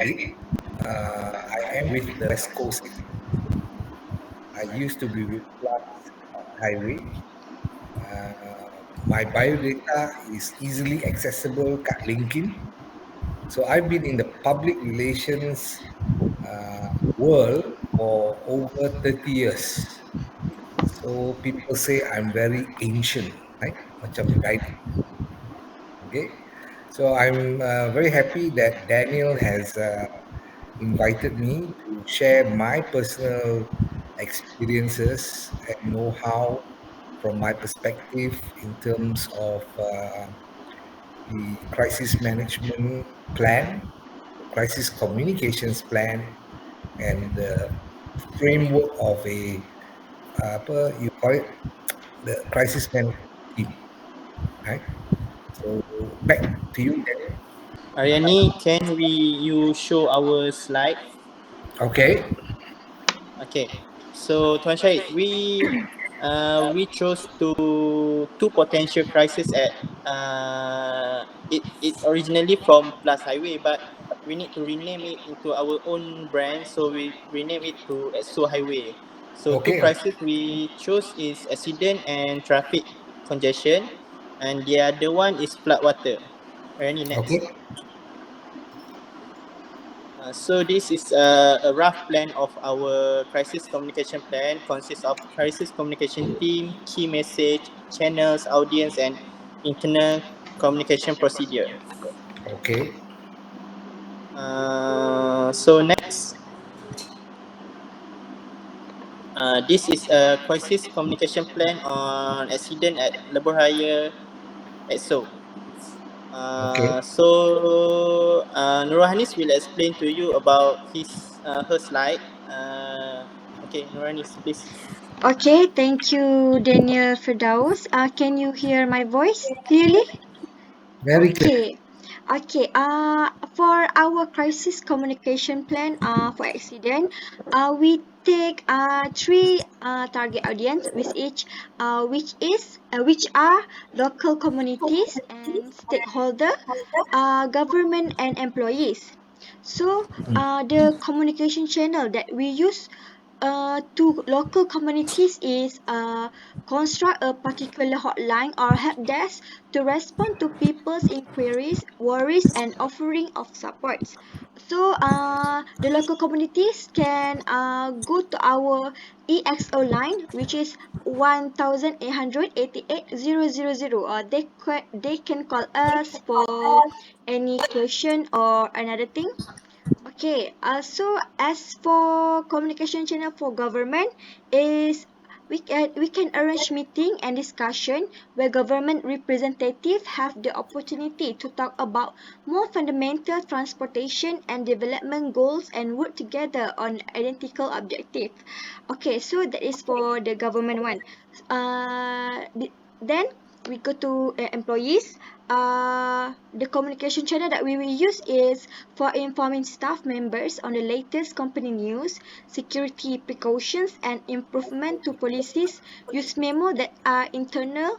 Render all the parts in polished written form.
I am with the West Coast. I used to be with Plus Highway. My biodata is easily accessible kat LinkedIn. So I've been in the public relations world for over 30 years. So people say I'm very ancient, right? Macam guide. Okay. So I'm very happy that Daniel has invited me to share my personal experiences and know-how from my perspective in terms of the crisis management plan, crisis communications plan, and the framework of a apa you call it, the crisis management team, right? So back to you, Daniel. Aryani, can you show our slide? Okay. Okay. So Tuan Syed, we chose to two potential crisis at it's originally from Plus Highway, but we need to rename it into our own brand, so we rename it to EXO Highway. So two Okay. crisis we chose is accident and traffic congestion, and the other one is flood water. Aryani, next. Okay. So this is a rough plan of our crisis communication plan. Consists of crisis communication team, key message, channels, audience, and internal communication procedure. Okay. So next, this is a crisis communication plan on accident at Lebuhraya, EXO. Okay. Nurul Hanis will explain to you about her slide. Okay, Nurul Hanis, please. Okay, thank you, Daniel Firdaus. Can you hear my voice clearly? Very clear. Okay. Okay. For our crisis communication plan, for accident, we take three target audience, which are local communities and stakeholder, government and employees. So, the communication channel that we use to local communities is construct a particular hotline or help desk to respond to people's inquiries, worries, and offering of supports. So the local communities can go to our EXO line, which is 1888 or they can call us for any question or another thing. Okay, so as for communication channel for government is we can arrange meeting and discussion where government representative have the opportunity to talk about more fundamental transportation and development goals and work together on identical objective. Okay, so that is for the government one. Then we go to employees. The communication channel that we will use is for informing staff members on the latest company news, security precautions, and improvement to policies. Use memo that are internal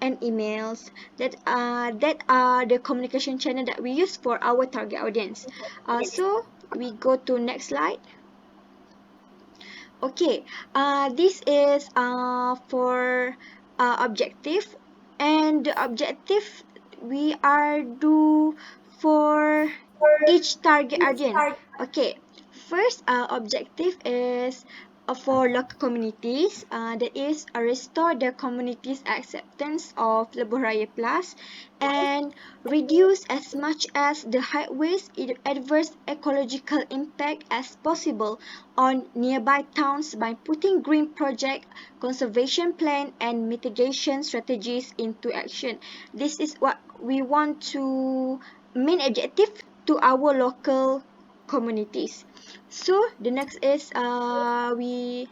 and emails that are the communication channel that we use for our target audience. So we go to next slide. Okay, this is for objective, and the objective we are do for each target audience. Okay, first objective is for local communities. That is restore the community's acceptance of Lebuhraya Plus and reduce as much as the highways adverse ecological impact as possible on nearby towns by putting green project, conservation plan, and mitigation strategies into action. This is what we want to main objective to our local communities. So the next is we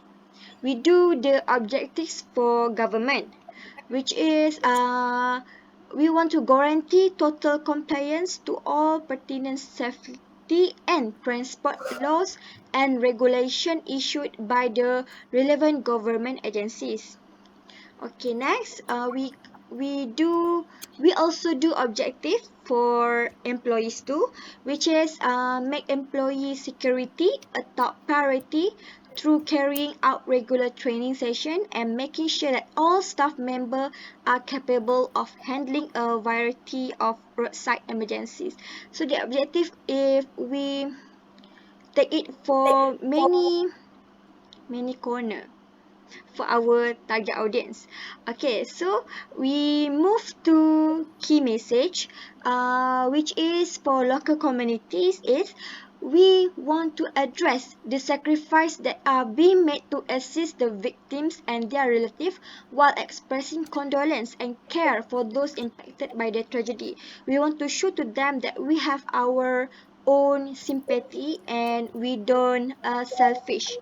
do the objectives for government, which is we want to guarantee total compliance to all pertinent safety and transport laws and regulation issued by the relevant government agencies. Okay, next we also do objective for employees too, which is make employee security a top priority through carrying out regular training session and making sure that all staff members are capable of handling a variety of roadside emergencies. So the objective, if we take it for many corner for our target audience. Okay, so we move to key message, which is for local communities is we want to address the sacrifice that are being made to assist the victims and their relatives while expressing condolence and care for those impacted by the tragedy. We want to show to them that we have our own sympathy and we don't selfish.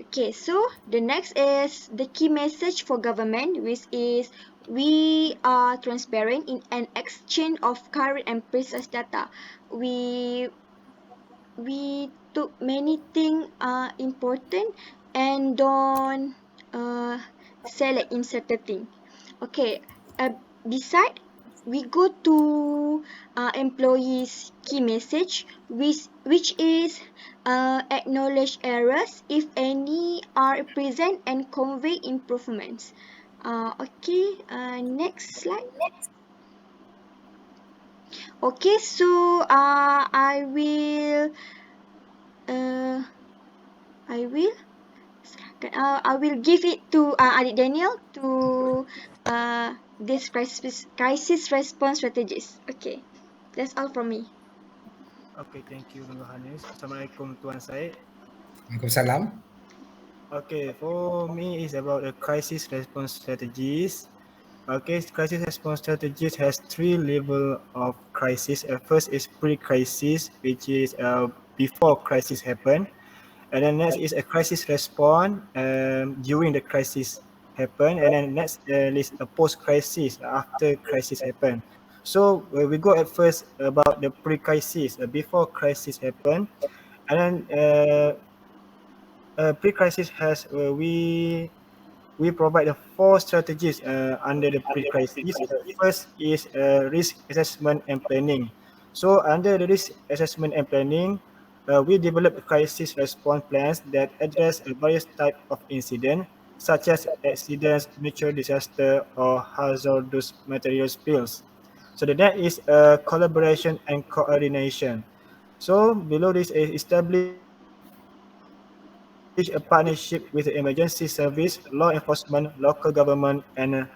Okay, so the next is the key message for government, which is we are transparent in an exchange of current and precise data. We we took many things important and don't uh, select in certain thing. Okay, beside we go to employees key message which is acknowledge errors if any are present and convey improvements. Okay, next slide. Okay, so uh, I will I will give it to Adik Daniel to this crisis response strategies. Okay, that's all from me. Okay, thank you, Nurul Hanis. Assalamualaikum, Tuan Syed. Waalaikumsalam. Okay, for me, it's about the crisis response strategies. Okay, crisis response strategies has three level of crisis. First is pre-crisis, which is before crisis happen. And then next is a crisis response during the crisis happen. And then next is a post-crisis after crisis happen. So we go at first about the pre-crisis, before crisis happen. And then pre-crisis has we provide the four strategies under the pre-crisis. First is risk assessment and planning. So under the risk assessment and planning, we develop crisis response plans that address various types of incidents, such as accidents, natural disaster, or hazardous material spills. So the next is collaboration and coordination. So below this is establish a partnership with the emergency service, law enforcement, local government, and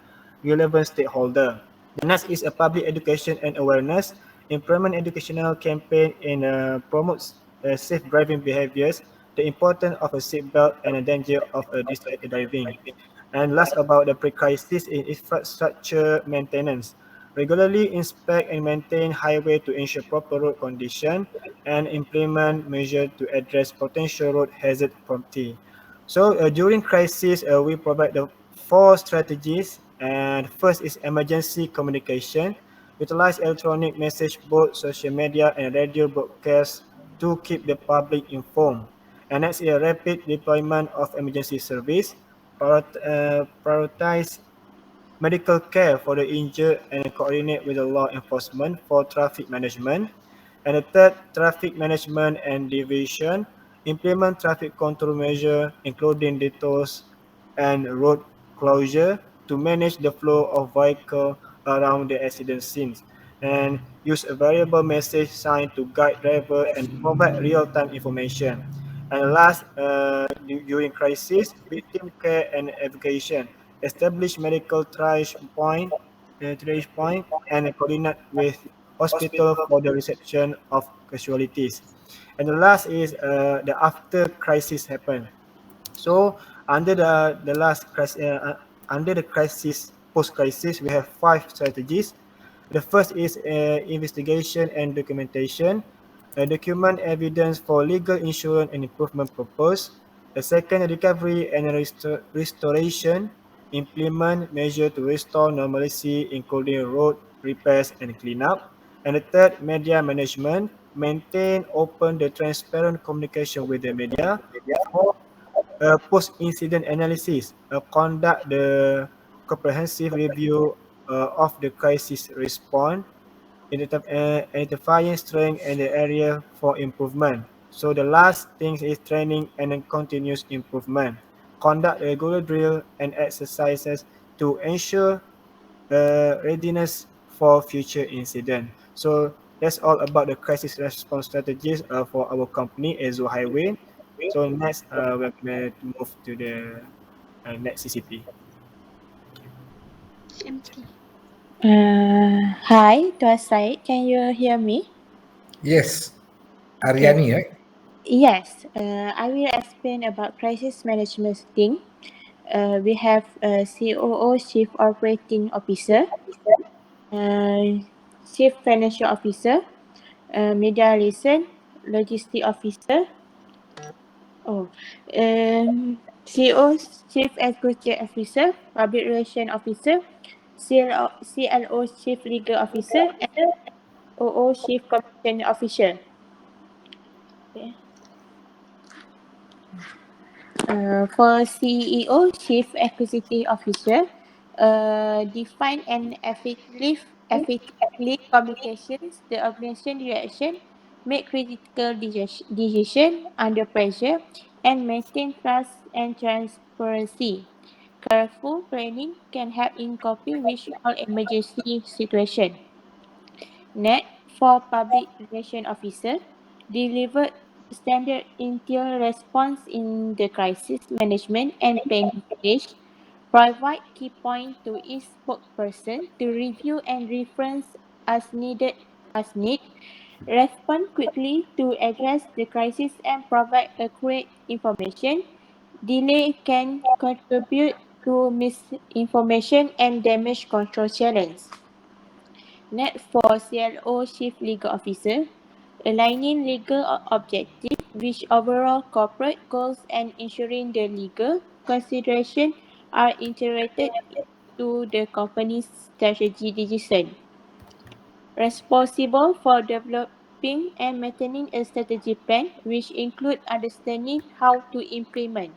relevant stakeholder. The next is a public education and awareness. Implement educational campaign in promotes safe driving behaviors, the importance of a seatbelt and the danger of distracted driving. And last about the pre-crisis in infrastructure maintenance. Regularly inspect and maintain highway to ensure proper road condition and implement measures to address potential road hazard promptly. So during crisis, we provide the four strategies. And first is emergency communication. Utilize electronic message board, social media, and radio broadcasts to keep the public informed. And next is a rapid deployment of emergency service. Prioritize medical care for the injured and coordinate with the law enforcement for traffic management. And the third, traffic management and division, implement traffic control measure, including detours and road closure to manage the flow of vehicle around the accident scenes. And use a variable message sign to guide driver and provide real-time information. And last, during crisis, victim care and education. Establish medical triage point, and coordinate with hospital for the reception of casualties. And the last is the after crisis happen. So under the last crisis, under the crisis post crisis, we have five strategies. The first is investigation and documentation. Document evidence for legal insurance and improvement purpose. The second, recovery and restoration. Implement measure to restore normalcy, including road repairs and cleanup. And the third, media management. Maintain open the transparent communication with the media. Fourth, post-incident analysis, conduct the comprehensive review of the crisis response, identifying strength and the area for improvement. So the last thing is training and then continuous improvement. Conduct regular drill and exercises to ensure readiness for future incident. So that's all about the crisis response strategies for our company, AZHAR Highway. So next, we're going to move to the next CCP. It's empty. Hi, Tuan Syed. Can you hear me? Yes, Okay. ARYANI, right? Yes, I will explain about crisis management thing. We have COO, Chief Operating Officer, Chief Financial Officer, Media Relation, Logistic Officer. Oh, CEO, Chief Executive Officer, Public Relation Officer, CLO, Chief Legal Officer, and OO, Chief Communication Officer. Okay. For CEO, Chief Executive Officer, define and effectively communications, the organization direction, make critical decision under pressure, and maintain trust and transparency. Careful planning can help in coping with all emergency situation. Net for Public Relation Officer delivered standard intel response in the crisis management and planning stage, provide key point to each spokesperson to review and reference as need, respond quickly to address the crisis and provide accurate information. Delay can contribute to misinformation and damage control challenge. Next for CLO Chief Legal Officer, aligning legal objective with overall corporate goals and ensuring the legal consideration are integrated into the company's strategy decision. Responsible for developing and maintaining a strategy plan which include understanding how to implement.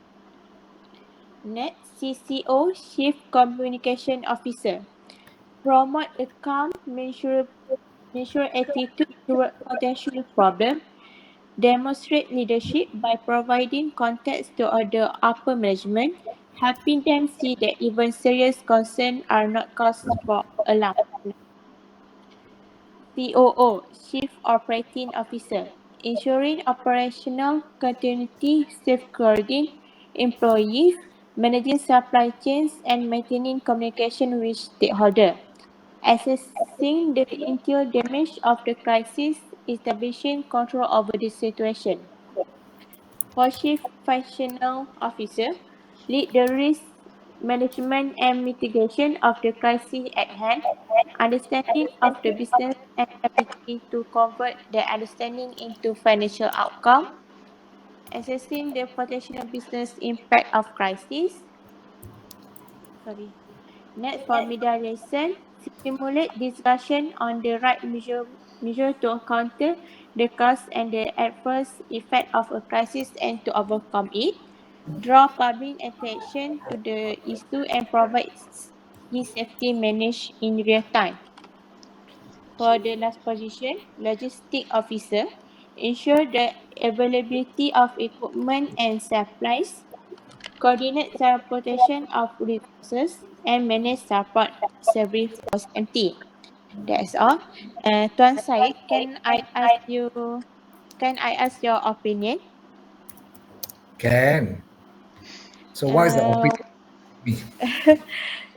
Next, CCO Chief Communication Officer, promote a calm, mature attitude toward potential problem, demonstrate leadership by providing context to other upper management, helping them see that even serious concerns are not cause for alarm. COO, Chief Operating Officer, ensuring operational continuity, safeguarding employees, managing supply chains, and maintaining communication with stakeholders. Assessing the intel damage of the crisis, establishing control over the situation. For Chief Functional Officer, lead the risk management and mitigation of the crisis at hand, understanding of the business and ability to convert the understanding into financial outcome, assessing the potential business impact of crisis. Next, for media relation, stimulate discussion on the right measure to counter the cause and the adverse effect of a crisis and to overcome it. Draw public attention to the issue and provide key safety managed in real time. For the last position, logistic officer, ensure the availability of equipment and supplies, coordinate transportation of resources, and manage support service for empty. That's all. Tuan Syed, can I ask your opinion? Can. So what is the Uh, opinion of me?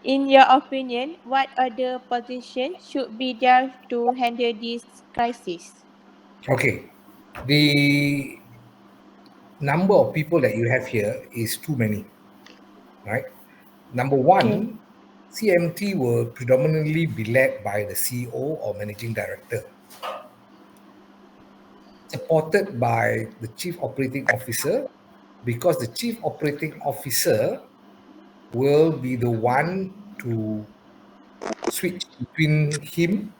in your opinion, what other positions should be there to handle this crisis? Okay. The number of people that you have here is too many, right? Number Okay. one, CMT will predominantly be led by the CEO or managing director, supported by the chief operating officer, because the chief operating officer will be the one to switch between him,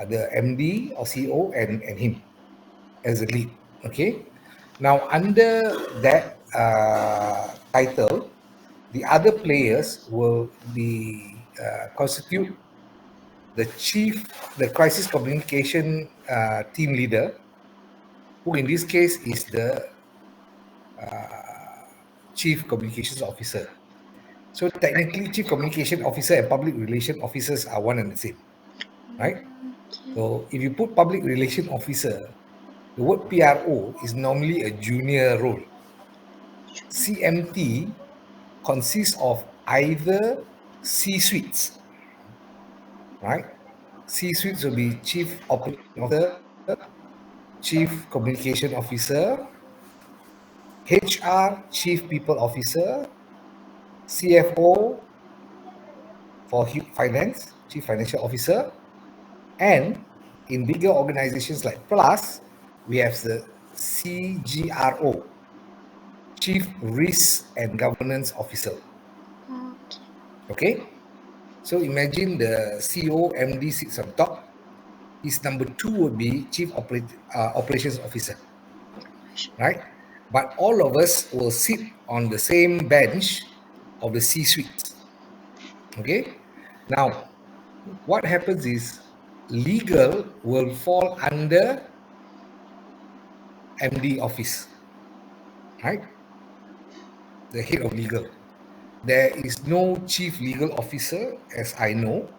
the MD or CEO, and him as a lead. Okay. Now, under that title, the other players will be constitute the crisis communication team leader, who in this case is the chief communications officer. So technically, chief communication officer and public relation officers are one and the same, right? So if you put public relation officer, the word PRO is normally a junior role. CMT consists of either C-suites, right? C-suites will be chief operating officer, chief communication officer, HR, chief people officer, CFO for finance, chief financial officer, and in bigger organizations like Plus, we have the CGRO, chief risk and governance officer. Okay, so imagine the CEO MD sits on top. His number 2 would be chief operations officer, right? But all of us will sit on the same bench of the C-suite. Okay, now what happens is legal will fall under MD office, right? The head of legal. There is no chief legal officer as I know,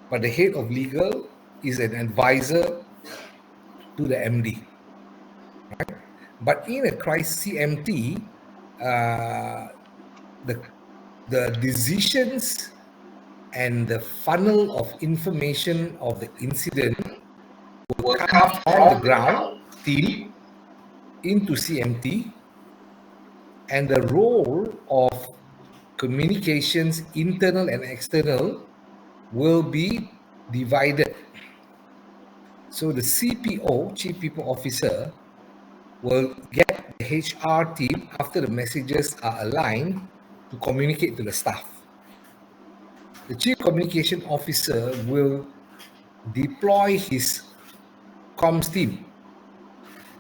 but the head of legal is an advisor to the MD, right? But in a crisis CMT, the decisions and the funnel of information of the incident will come from the ground team into CMT, and the role of communications, internal and external, will be divided. So the CPO, Chief People Officer, will get the HR team after the messages are aligned to communicate to the staff. The Chief Communication Officer will deploy his comms team,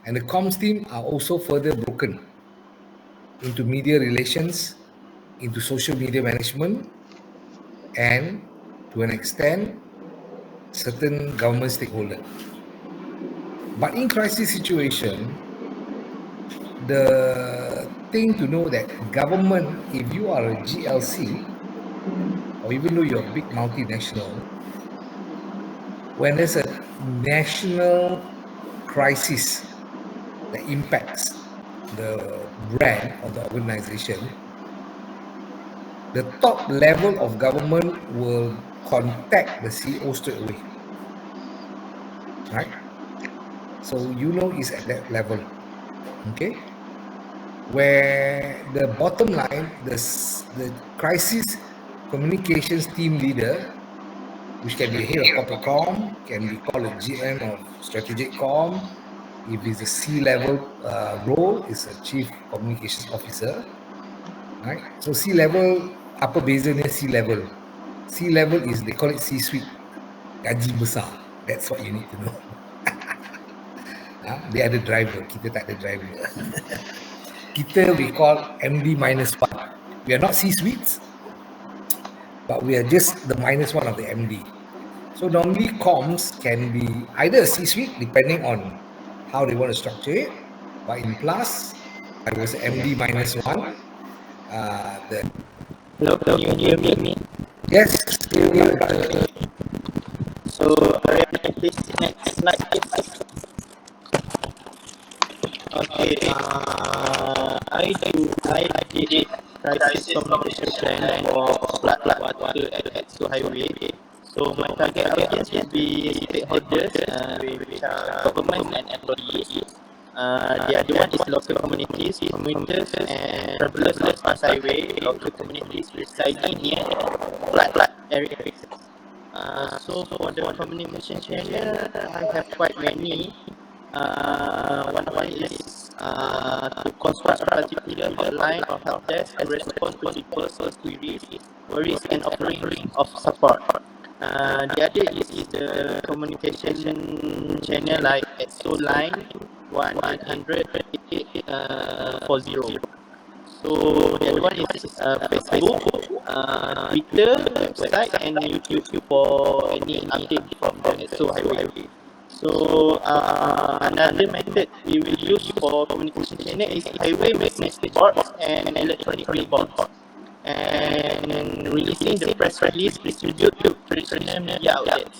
and the comms team are also further broken into media relations, into social media management, and to an extent, certain government stakeholders. But in crisis situation, the thing to know that government, if you are a GLC, or even though you're a big multinational, when there's a national crisis that impacts the brand of the organization, the top level of government will contact the CEO straight away, right? So you know it's at that level, okay? Where the bottom line, the crisis communications team leader, which can be head of corporate comm, can be called a GM of strategic comm. If it's a C-level role, it's a chief communications officer, right? So C-level, apa bezanya C-level? C-level is, they call it C-suite, gaji besar. That's what you need to know. Dia ada driver, kita tak ada driver. Kita we call MD-1. We are not C-suites, but we are just the -1 of the MD. So normally comms can be either a C-suite depending on how they want to structure it, but in Plus, I was MD-1. Hello, can you hear me? Yes, So, Aryani, please, next slide, please. Okay, I did crisis communication plan for water at Highway. So my target audience will be stakeholders, which are government and employees. The other one is local communities, commuters and travelers of Fast Highway, local communities residing near flat areas. So for the communication channel, I have quite many. One is to construct a particular line of help desk and respond to people's queries, worries and offering of support. The other is the communication channel like EXO line 1-800-8840. So the other one is Facebook, Twitter, website, and YouTube for any update from the SO Highway. So another method we will use for communication channel is highway message boards and electronic billboards, and releasing the press release distribute to traditional media outlets.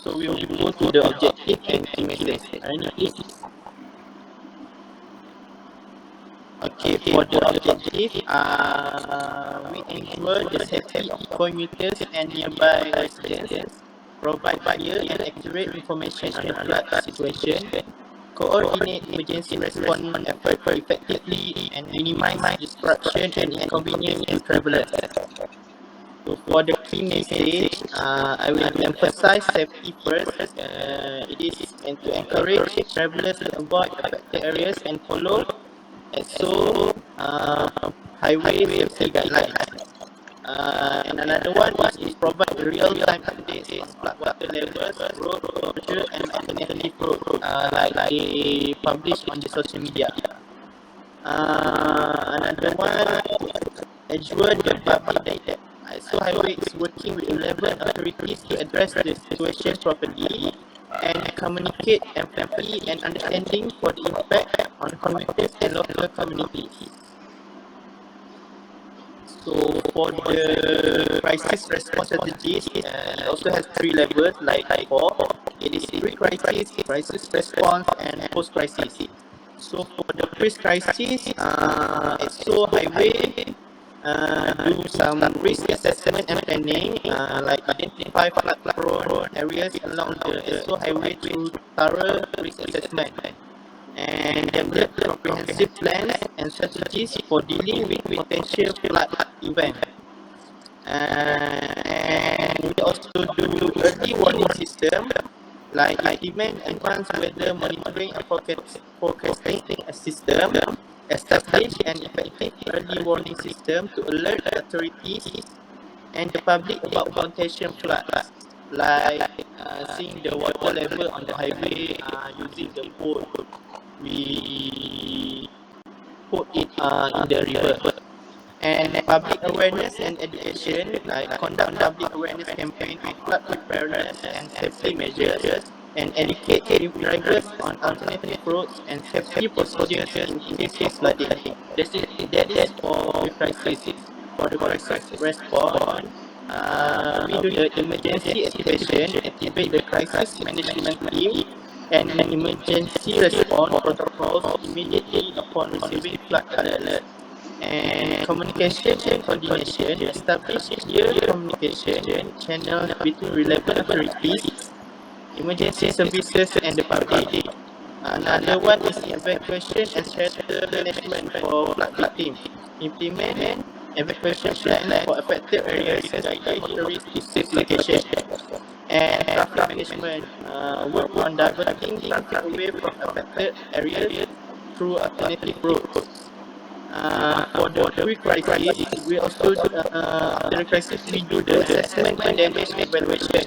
So we will go to the objective and key message. Any please. Okay, for the objective, we ensure the safety of commuters and nearby residents, provide clear and accurate information on the flood situation, coordinate emergency response efforts effectively, and minimize disruption and inconvenience to travelers. So for the key message, I will emphasize safety first. It is and to encourage travelers to avoid affected areas and follow SO highway safety guidelines. And another one is provide real-time updates on flood water levels, road closure, and alternative road, like they publish on the social media. Another one, ensure the public that SO highway is working with relevant authorities to address the situation properly and communicate empathy and understanding for the impact on commuters and local communities. So for the crisis response strategies, it also has 3 levels like before. It is pre-crisis, crisis response, and post-crisis. So for the pre-crisis, SO highway do some risk assessment and planning, like identify flood-prone areas along the SO highway through thorough risk assessment, and develop comprehensive plans and strategies for dealing with potential flood events. And we also do early warning system, like implement advanced weather monitoring and forecasting system, establish an effective early warning system to alert the authorities and the public about potential floods, like seeing the water level on the highway, using the boat we put it in the river. And public awareness and education, like conduct public awareness campaign on flood preparedness and safety measures, and educate new drivers on alternative roads and safety procedures in case of flooding. That is for the crisis. For the crisis response, we do the emergency activation, activate the crisis management team, and emergency response protocols immediately upon receiving flood alert. And communication and coordination, establish clear communication channels between relevant authorities, emergency services, and the public. Another one is evacuation and shelter management for flood victims. Implement evacuation plan for affected areas and guide motorists to safe location. And traffic management, work on diverting traffic away from affected areas through alternative roads. For the pre-crisis, we also after the crisis we do the assessment and damage evaluation,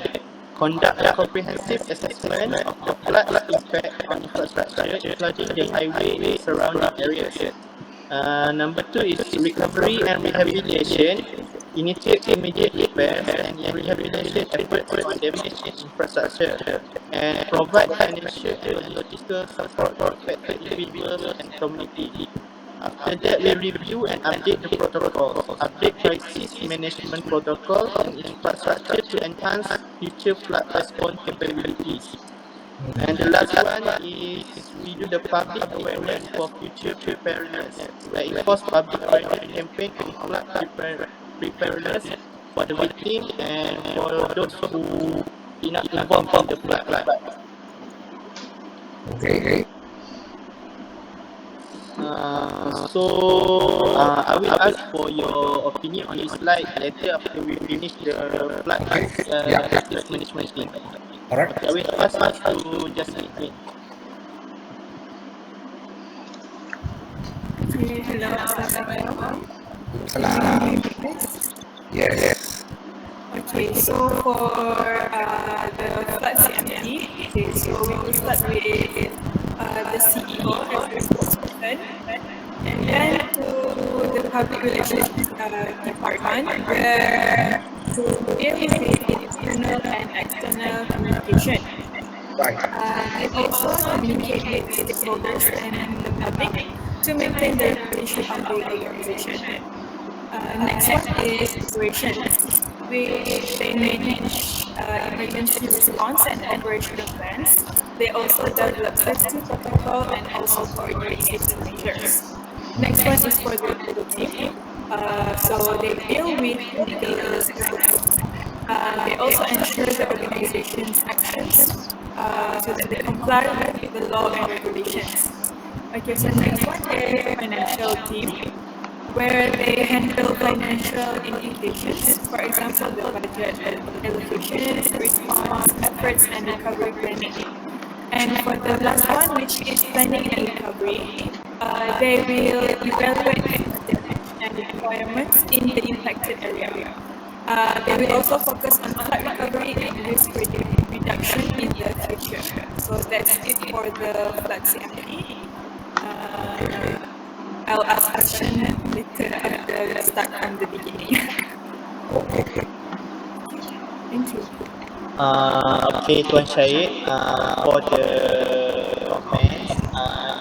conduct a comprehensive assessment of the flood impact on infrastructure, including the highway and surrounding areas. Number 2 is recovery and rehabilitation. Initiate immediate repairs and rehabilitation efforts on damaged infrastructure, and provide financial and logistical support to affected individuals and communities. After that, we review and update the protocols, update crisis management protocols and infrastructure to enhance future flood response capabilities. And the last one is we do the public awareness for future preparedness. We enforce public awareness campaign on flood preparedness for the victim and for those who are not involved in the flood. Okay. I will ask for your opinion on this slide later after we finish the flood crisis management team. Alright. I will pass it to Jasmine. Okay, hello, Assalamualaikum. Salam. Yes. Yes. Okay, so for the flood CMT, okay, so we will start with the CEO as the spokesperson happen. And then to the public relations department, where to deal with internal and external communication. Right. They also communicate with stakeholders and the public to maintain the reputation of the organization. Next one is operations, which they manage emergency response and operational plans. They also develop safety protocol and also coordinate safety measures. Next one is for the legal team. So they deal with legal aspects. They also ensure the organization's actions so that they comply with the law and regulations. Okay, so next one is financial team, where they handle financial indications, for example, the budget allocations, response efforts, and recovery planning. And for the last one, which is planning and recovery, they will evaluate the damage and requirements in the impacted area. They will also focus on flood recovery and risk reduction in the future. So that's it for the flood CMP. I'll ask question later after we start from the beginning. Okay. Thank you. Okay, Tuan Syed, for the comments,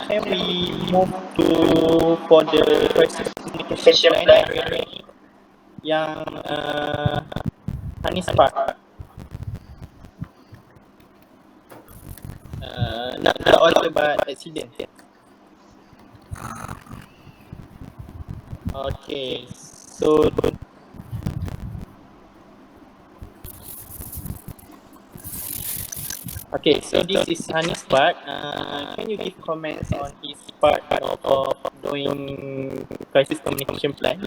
can we move to for the crisis communication plan yang Hanis Park? Not all about accident. Okay, so okay, so this is Hanis' part. Can you give comments on his part of doing crisis communication plan?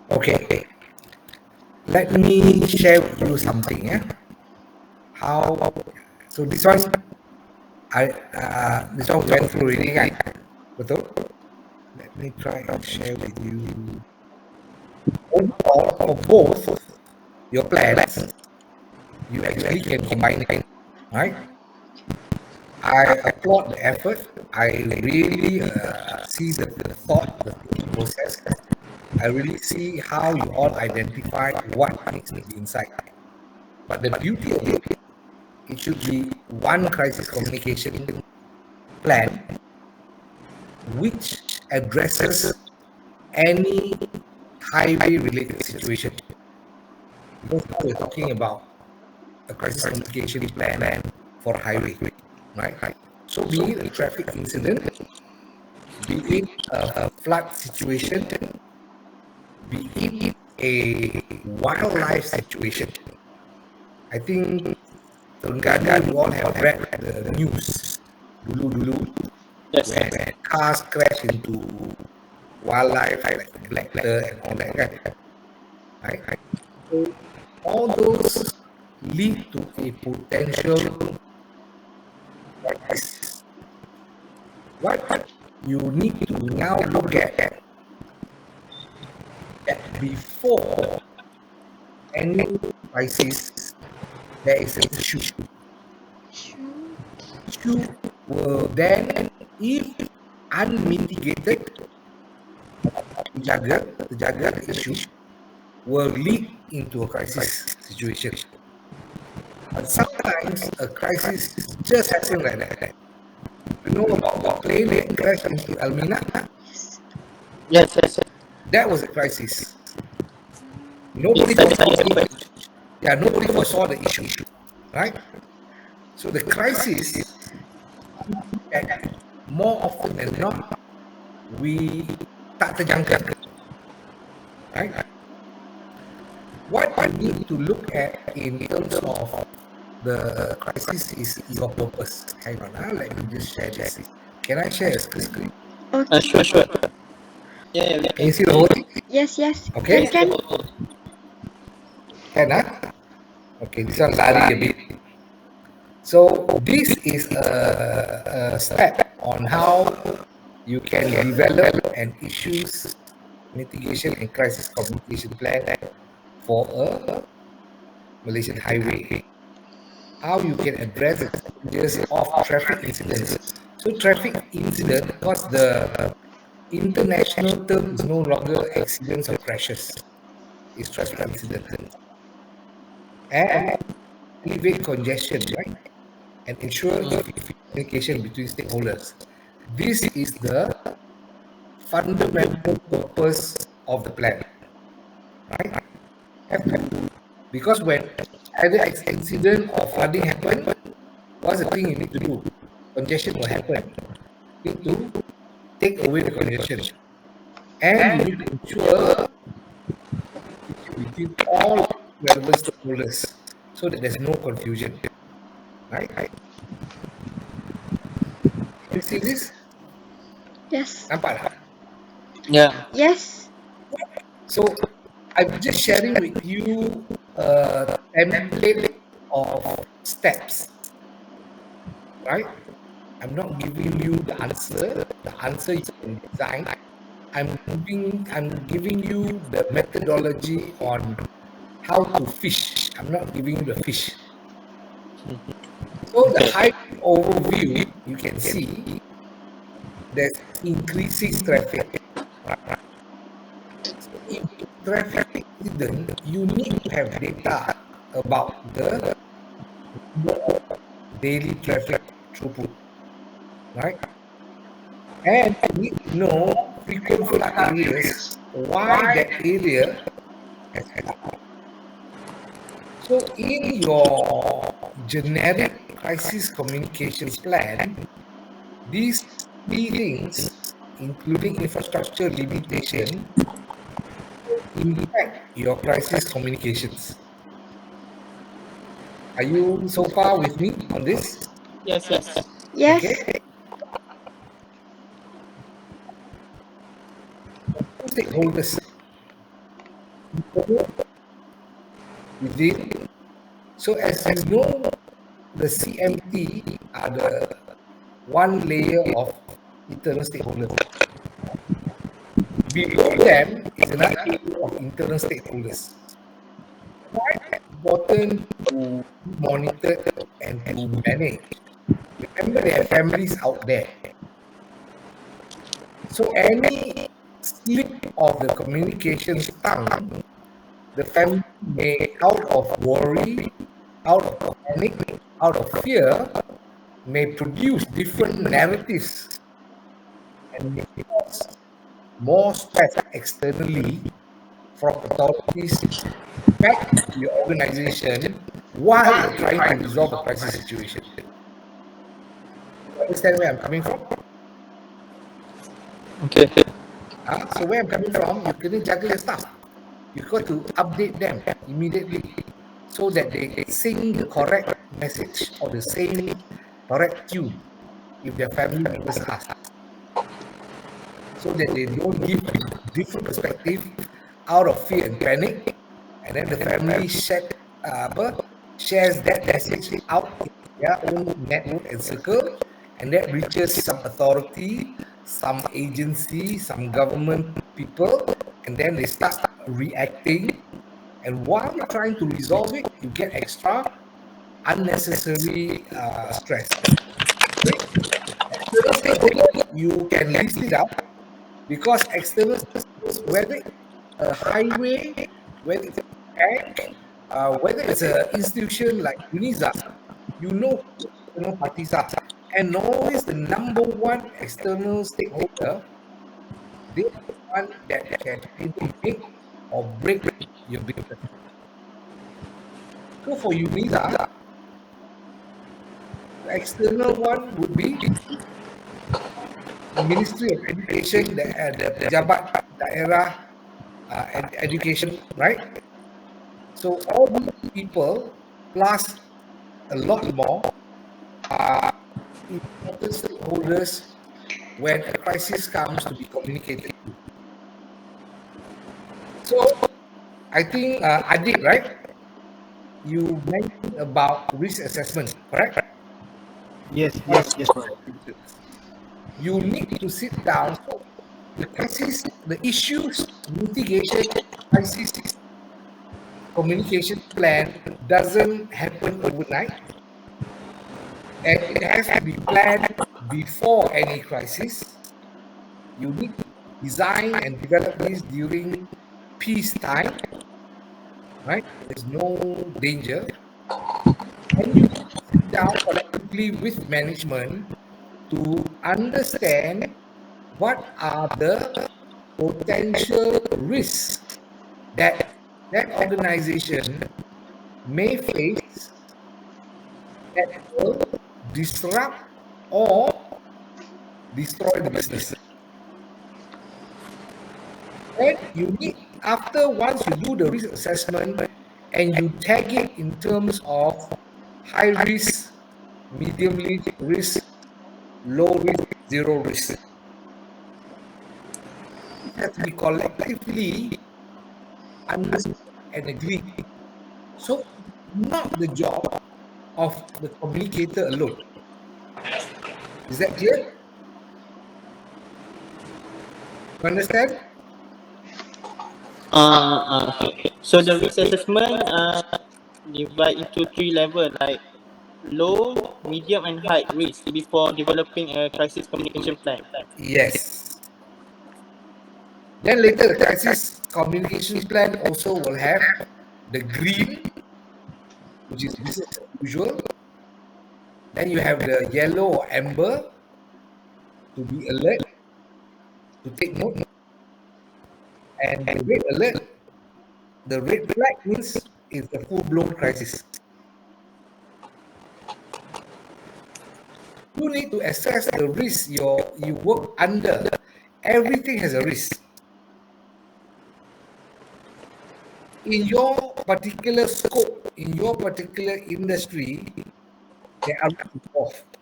Okay. Let me share with you something. Yeah. How? So this one, this one went through already, kan? Betul? Let me try and share with you. Overall, for both your plans, you actually can combine it, right? I applaud the effort. I really see the thought, the thinking process. I really see how you all identify what needs to be inside. But the beauty of it should be one crisis communication plan which addresses any highway-related situation. Because now we're talking about a crisis communication plan for highway, right? So be it a traffic incident, be it a flood situation, be it a wildlife situation. I think you all have read the news dulu Yes. where cars crash into wildlife like black bear and all that, right? So all those lead to a potential crisis. What you need to now look at that before any crisis, there is an issue. Issue will then, if unmitigated, terjaga the issue, will lead into a crisis situation. But sometimes a crisis just happens like that. You know about the plane that crashed into Almina? Yes. That was a crisis. Nobody foresaw it. Yeah, nobody foresaw the issue, right? So the crisis, more often than not, we tak terjangka, right? What we need to look at in terms of the crisis is your purpose. Hang on, let me just share this. Can I share a screen? Okay. Sure. Yeah, we Can you see the whole thing? Yes. Okay. Can. Can Okay, this one lari a bit. So this is a step on how you can develop an issues mitigation and crisis communication plan for a Malaysian Highway. How you can address the challenges of traffic incidents. So traffic incident, because the international term is no longer accidents or crashes, it's traffic incident. And alleviate congestion, right? And ensure effective communication between stakeholders. This is the fundamental purpose of the plan, right? Because when either incident or flooding happen, what's the thing you need to do? Congestion will happen. You need to take away the congestion. And you need to ensure between all relevant stakeholders so that there's no confusion. Right? Can you see this? Yes. Nampak tak? Yeah. Yes. So I'm just sharing with you a template of steps. Right? I'm not giving you the answer. The answer you can design. I'm giving you the methodology on how to fish. I'm not giving you the fish. So the high overview, you can see there's increasing traffic. So if traffic incident, you need to have data about the daily traffic throughput, right? And you need to know frequent flood areas, why that area has flooded. So in your generic crisis communications plan, these three things, including infrastructure limitation, impact your crisis communications. Are you so far with me on this? Yes, yes. Yes. Okay. Stakeholders within. So as you know, the CMT are the one layer of internal stakeholders. Below them is another layer of internal stakeholders. Quite important to monitor and to manage. Remember, there are families out there. So any slip of the communications tongue, the family may, out of worry, out of panic, out of fear, may produce different narratives and may cause more stress externally from authorities back to your organization while you're trying to resolve a crisis situation. You understand where I'm coming from? Okay. So where I'm coming from, you kena jaga your staff. You got to update them immediately so that they sing the correct message or the same correct tune if their family members ask. So that they don't give a different perspective out of fear and panic, and then the family shares that message out in their own network and circle, and that reaches some authority, some agency, some government people, and then they start reacting. And while you're trying to resolve it, you get extra unnecessary stress. Okay? External stakeholders, you can list it out because external stakeholders, whether it's a highway, whether it's a bank, whether it's an institution like UNIZA, you know who external parties are. And always the number one external stakeholder, they are the one that can either make or break your business. So for UNIZA, the external one would be the Ministry of Education, the Pejabat Daerah Education, right? So all these people plus a lot more are important stakeholders when a crisis comes to be communicated. So I think Adib, right? You mentioned about risk assessment, correct? Yes, right. You need to sit down. So the crisis, the issues, mitigation, crisis communication plan doesn't happen overnight, and it has to be planned before any crisis. You need to design and develop this during peacetime, right? There's no danger. And you sit down collectively with management to understand what are the potential risks that that organization may face that will disrupt or destroy the business. And you need, after once you do the risk assessment and you tag it in terms of high risk, medium risk, low risk, zero risk, it has to be collectively understood and agreed. So it's not the job of the communicator alone. Is that clear? You understand? Okay. So the risk assessment divide into 3 levels, like low, medium, and high risk before developing a crisis communication plan. Yes. Then later, the crisis communication plan also will have the green, which is business as usual. Then you have the yellow or amber, to be alert, to take note. And the red alert, the red flag means it's a full-blown crisis. You need to assess the risk you work under. Everything has a risk. In your particular scope, in your particular industry, there are risks involved.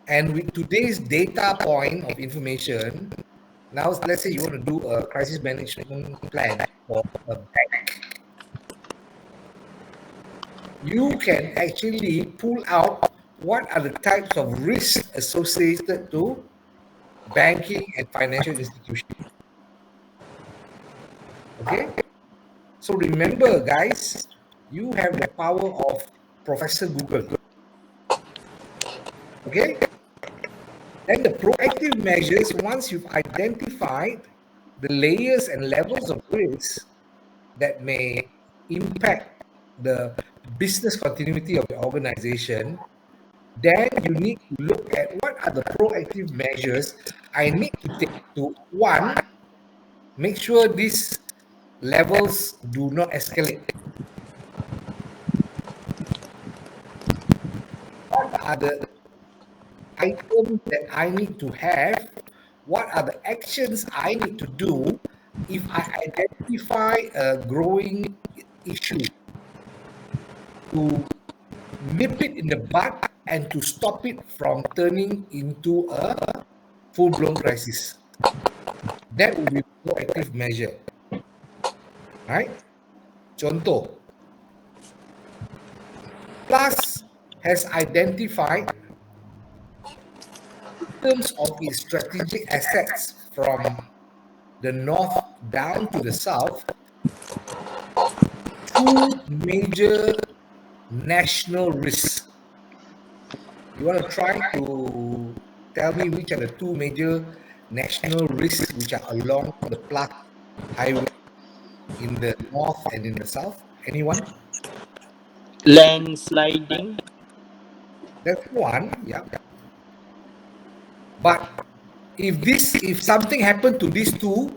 And with today's data point of information, now let's say you want to do a crisis management plan for a bank. You can actually pull out what are the types of risks associated to banking and financial institutions. Okay? So remember, guys, you have the power of Professor Google. Okay? Then the proactive measures, once you've identified the layers and levels of risk that may impact the business continuity of the organization, then you need to look at what are the proactive measures I need to take to, one, make sure these levels do not escalate. What are the items that I need to have? What are the actions I need to do if I identify a growing issue, to nip it in the bud and to stop it from turning into a full-blown crisis? That would be a proactive measure. Right? Contoh, Plus has identified, in terms of its strategic assets from the north down to the south, two major national risks. You want to try to tell me which are the two major national risks which are along the Plus Highway in the north and in the south? Anyone? Landsliding. That's one, yeah. But if something happened to these two,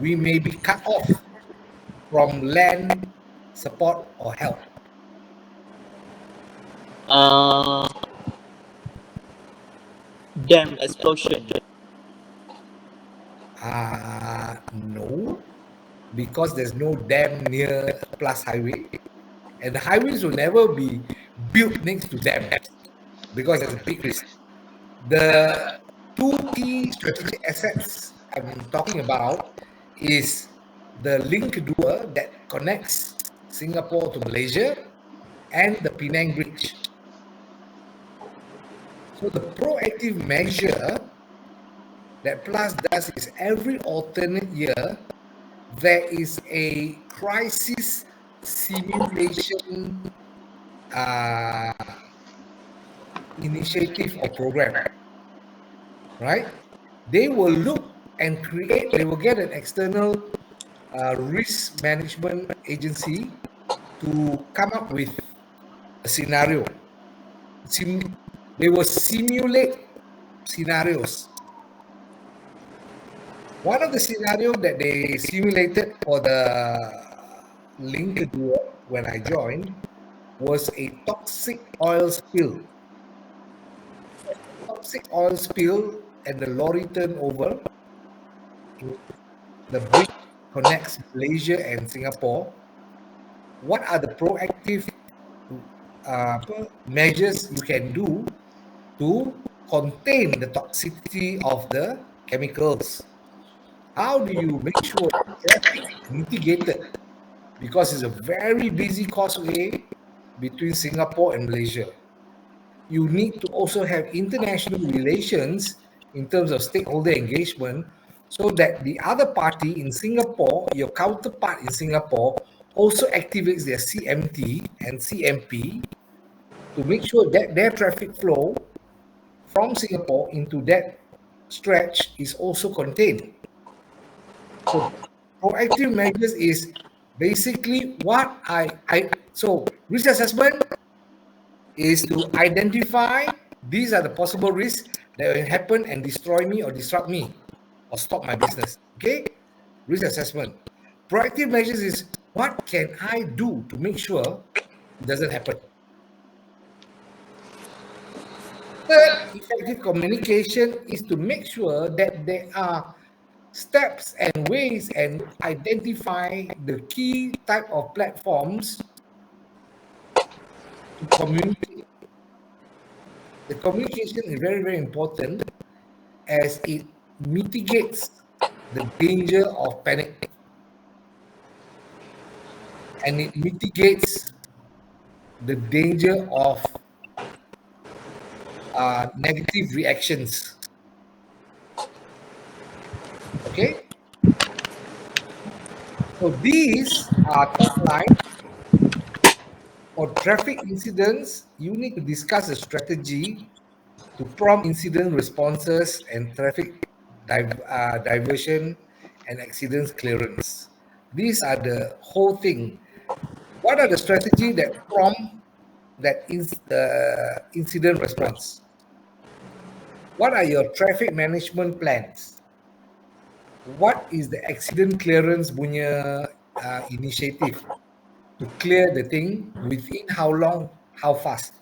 we may be cut off from land support or help. Dam explosion. No, because there's no dam near Plus Highway, and the highways will never be built next to dams because there's a big risk. The two key strategic assets I'm talking about is the link dua that connects Singapore to Malaysia and the Penang Bridge. So the proactive measure that Plus does is every alternate year, there is a crisis simulation initiative or program, right? They will look and create, they will get an external risk management agency to come up with a scenario. They will simulate scenarios. One of the scenarios that they simulated for the link when I joined was a toxic oil spill. Toxic oil spill and the lorry turnover. The bridge connects Malaysia and Singapore. What are the proactive measures you can do to contain the toxicity of the chemicals? How do you make sure traffic is mitigated? Because it's a very busy causeway between Singapore and Malaysia. You need to also have international relations in terms of stakeholder engagement so that the other party in Singapore, your counterpart in Singapore, also activates their CMT and CMP to make sure that their traffic flow from Singapore into that stretch is also contained. So proactive measures is basically what so risk assessment is to identify these are the possible risks that will happen and destroy me or disrupt me or stop my business. Okay? Risk assessment. Proactive measures is what can I do to make sure it doesn't happen. Third, effective communication is to make sure that there are steps and ways and identify the key type of platforms to communicate. The communication is very, very important as it mitigates the danger of panic and it mitigates the danger of negative reactions. Okay? So these are top line. For traffic incidents, you need to discuss a strategy to prompt incident responses and traffic diversion and accidents clearance. These are the whole thing. What are the strategy that prompt that is the incident response? What are your traffic management plans? What is the accident clearance punya initiative to clear the thing within how long, how fast?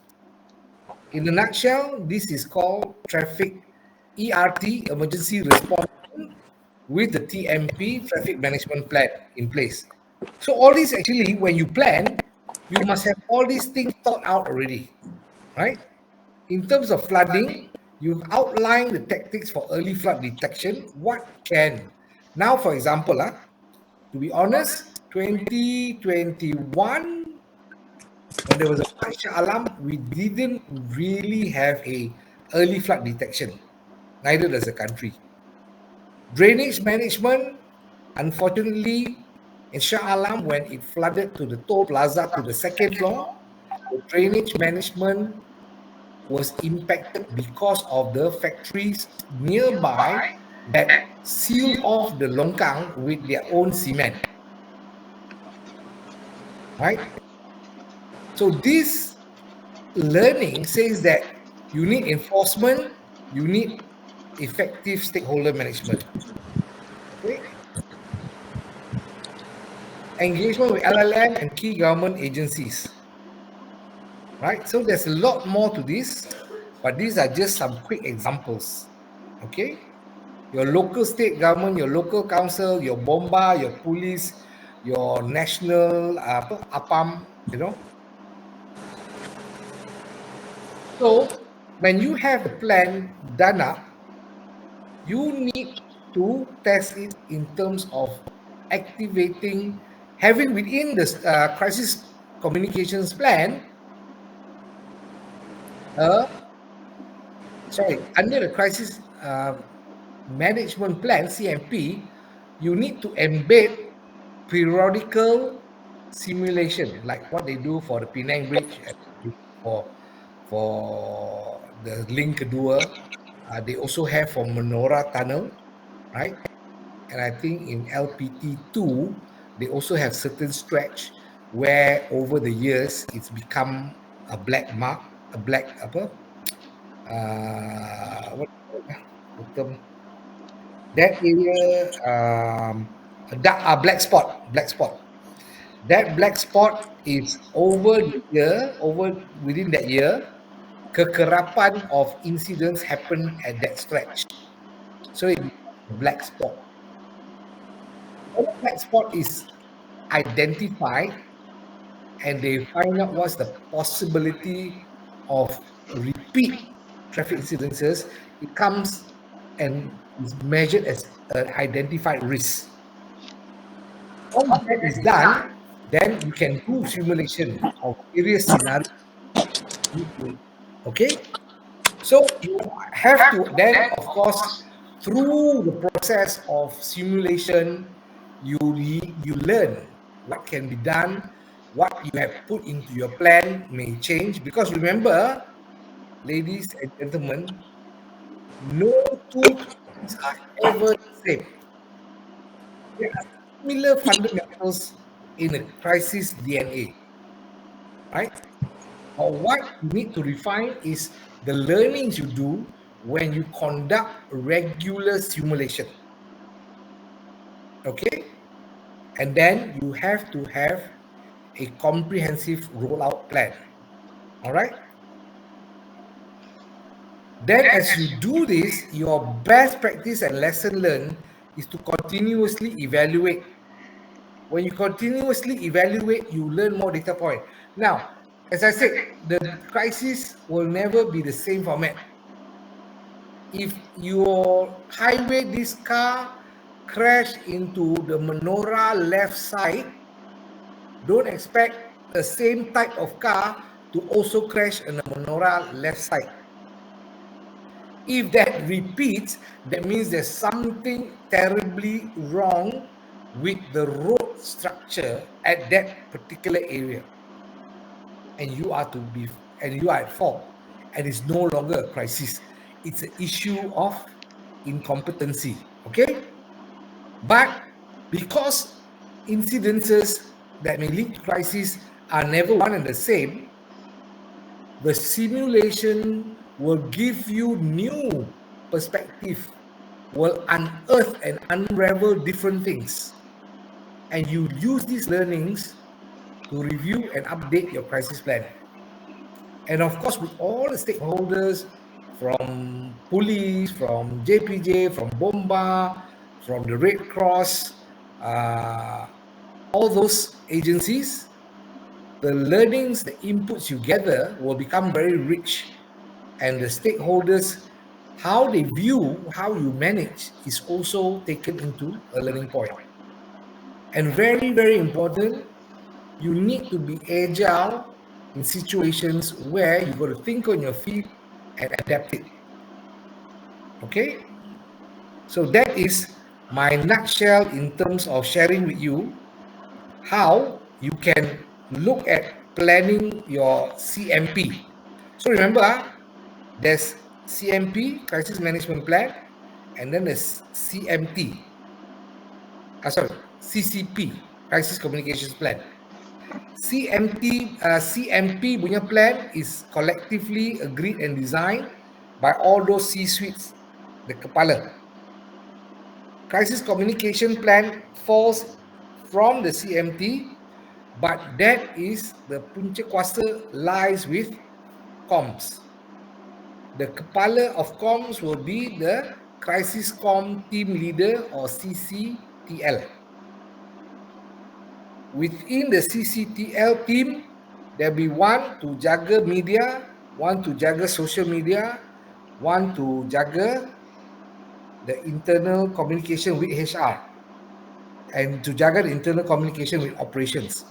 In a nutshell, this is called traffic ERT, emergency response, with the TMP, traffic management plan in place. So all these actually, when you plan, you must have all these things thought out already, right? In terms of flooding, you've outlined the tactics for early flood detection. What can, now for example, to be honest, 2021, when there was a flood Shah Alam, we didn't really have a early flood detection. Neither does the country. Drainage management, unfortunately, in Shah Alam, when it flooded to the toll plaza to the second floor, the drainage management was impacted because of the factories nearby that sealed off the longkang with their own cement. Right? So this learning says that you need enforcement, you need effective stakeholder management. Okay? Engagement with LLM and key government agencies. Right? So there's a lot more to this, but these are just some quick examples. Okay? Your local state government, your local council, your bomba, your police, your national APAM, you know. So when you have a plan done up, you need to test it in terms of activating, having within the crisis communications plan, under the crisis management plan, CMP, you need to embed periodical simulation, like what they do for the Penang Bridge and for the link kedua. They also have for Menora Tunnel, right? And I think in LPT2, they also have certain stretch where over the years it's become a black mark, a black apa? What the term? That area, a dark, black spot, black spot. That black spot is over the year, over within that year, kekerapan of incidents happen at that stretch. So it becomes a black spot. When a black spot is identified and they find out what's the possibility of repeat traffic incidences, it comes and is measured as an identified risk. Once that is done, then you can do simulation of various scenarios. Okay? So you have to then, of course, through the process of simulation, you learn what can be done, what you have put into your plan may change. Because remember, ladies and gentlemen, no two crises are ever the same. There are similar fundamentals in a crisis DNA, right? Or what you need to refine is the learnings you do when you conduct regular simulation. Okay? And then you have to have a comprehensive rollout plan. All right? Then as you do this, your best practice and lesson learned is to continuously evaluate. When you continuously evaluate, you learn more data point. Now, as I said, the crisis will never be the same format. If your highway, this car crash into the Menora left side, don't expect the same type of car to also crash in the Menora left side. If that repeats, that means there's something terribly wrong with the road structure at that particular area. And you are at fault. And it's no longer a crisis. It's an issue of incompetency. Okay? But because incidences that may lead to crisis are never one and the same, the simulation will give you new perspective, will unearth and unravel different things. And you use these learnings to review and update your crisis plan. And of course, with all the stakeholders from police, from JPJ, from Bomba, from the Red Cross, all those agencies, the learnings, the inputs you gather will become very rich. And the stakeholders, how they view how you manage is also taken into a learning point. And very, very important, you need to be agile in situations where you've got to think on your feet and adapt it. Okay? So that is my nutshell in terms of sharing with you how you can look at planning your CMP. So remember, there's CMP, Crisis Management Plan, and then there's CMT. CCP, Crisis Communications Plan. CMP punya plan is collectively agreed and designed by all those C-suites, the kepala. Crisis communication plan falls from the CMT, but that is the punca kuasa lies with comms. The kepala of comms will be the crisis comm team leader or CCTL. Within the CCTL team, there'll be one to jaga media, one to jaga social media, one to jaga the internal communication with HR, and to jaga the internal communication with operations.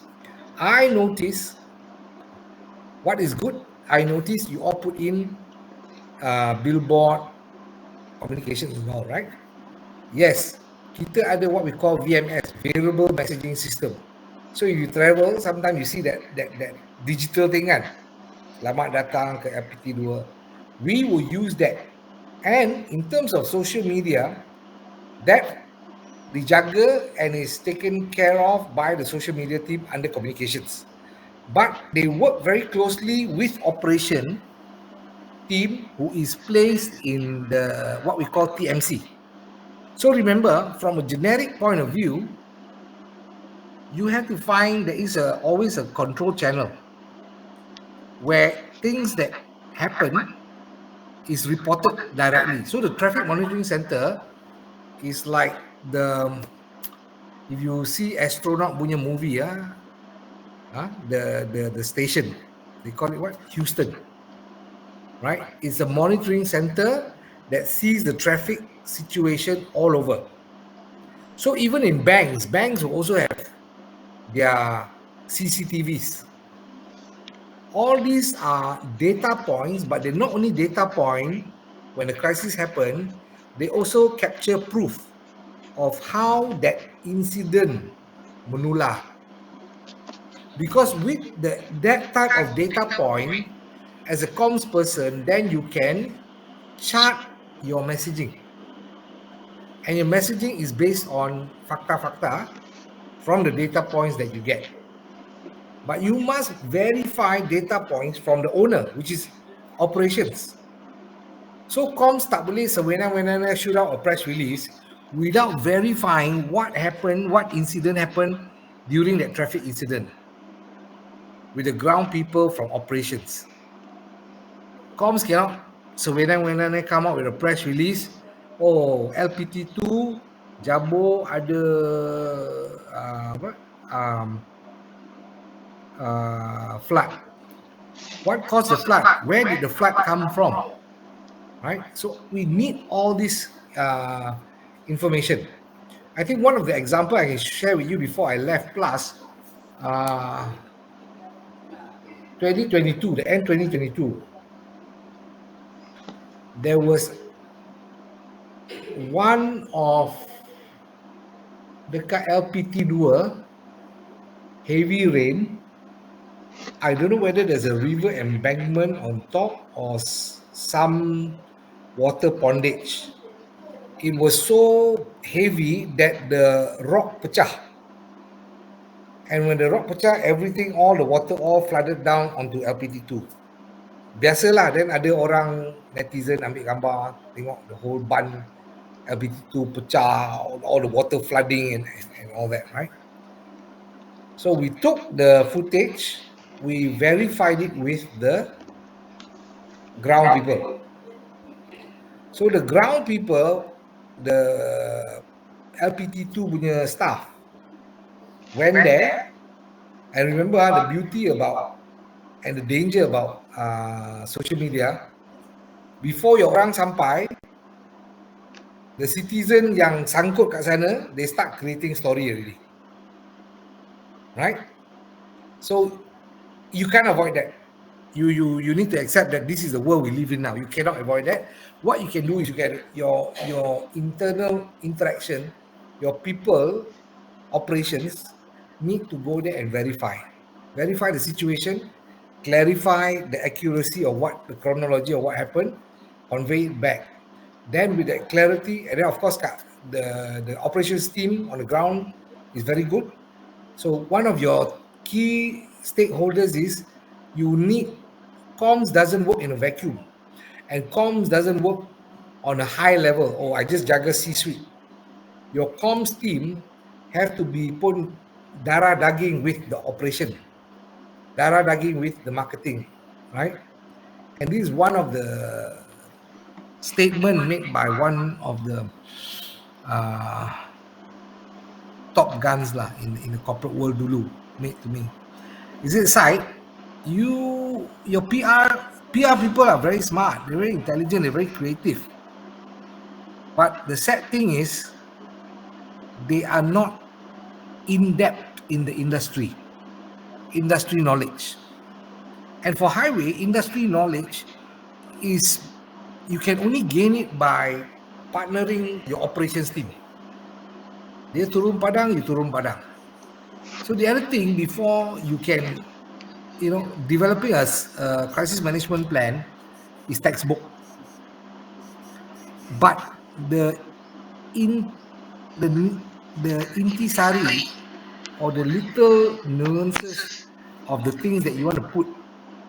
I notice what is good. I notice you all put in billboard communication and all, right? Yes, kita ada what we call VMS, Variable Messaging System. So if you travel, sometimes you see that digital thing kan. Selamat datang ke LPT2. We will use that. And in terms of social media, that dijaga and is taken care of by the social media team under communications. But they work very closely with operation team who is placed in the what we call TMC. So remember, from a generic point of view, you have to find there is always a control channel where things that happen is reported directly. So the traffic monitoring center is like if you see astronaut punya movie, the station, they call it what? Houston, right? It's a monitoring center that sees the traffic situation all over. So even in banks will also have their CCTVs. All these are data points, but they're not only data point when the crisis happen, they also capture proof of how that incident menular. Because with that type of data point, as a comms person, then you can chart your messaging. And your messaging is based on fakta-fakta from the data points that you get. But you must verify data points from the owner, which is operations. So comms tak boleh sewenang-wenang shoot out a press release without verifying what happened, what incident happened during that traffic incident with the ground people from operations. Comms cannot sewenang-wenang come out with a press release. Oh, LPT2 Jabor ada flood. What caused the flood? Where did the flood come from? Right? So we need all this information. I think one of the example I can share with you before I left class, 2022, the end 2022, there was one of dekat LPT2 heavy rain. I don't know whether there's a river embankment on top or some water pondage. It was so heavy that the rock pecah. And when the rock pecah, everything, all the water all flooded down onto LPT2. Biasalah, then ada orang netizen ambil gambar, tengok the whole bund LPT2 pecah, all the water flooding and all that, right? So we took the footage, we verified it with the ground people. So the ground people, the LPT2 punya staff went there, and remember the beauty about and the danger about social media, before your orang sampai, the citizen yang sangkut kat sana, they start creating story already. Right? So you can't avoid that. You need to accept that this is the world we live in now. You cannot avoid that. What you can do is you can your internal interaction, your people operations need to go there and verify the situation, clarify the accuracy of what the chronology of what happened, convey it back. Then with that clarity, and then of course the operations team on the ground is very good. So one of your key stakeholders is you need comms doesn't work in a vacuum, and comms doesn't work on a high level. Oh, I just jaga C-suite. Your comms team have to be put darah daging with the operation, darah daging with the marketing, right? And this is one of the statement made by one of the top guns lah in the corporate world dulu, made to me. Is it Syed? Your PR people are very smart, they're very intelligent, they're very creative. But the sad thing is, they are not in depth in the industry knowledge. And for highway, industry knowledge is, you can only gain it by partnering your operations team. Dia turun padang, you turun padang. So the other thing, before you can, developing a crisis management plan is textbook. But the in the intisari, or the little nuances of the things that you want to put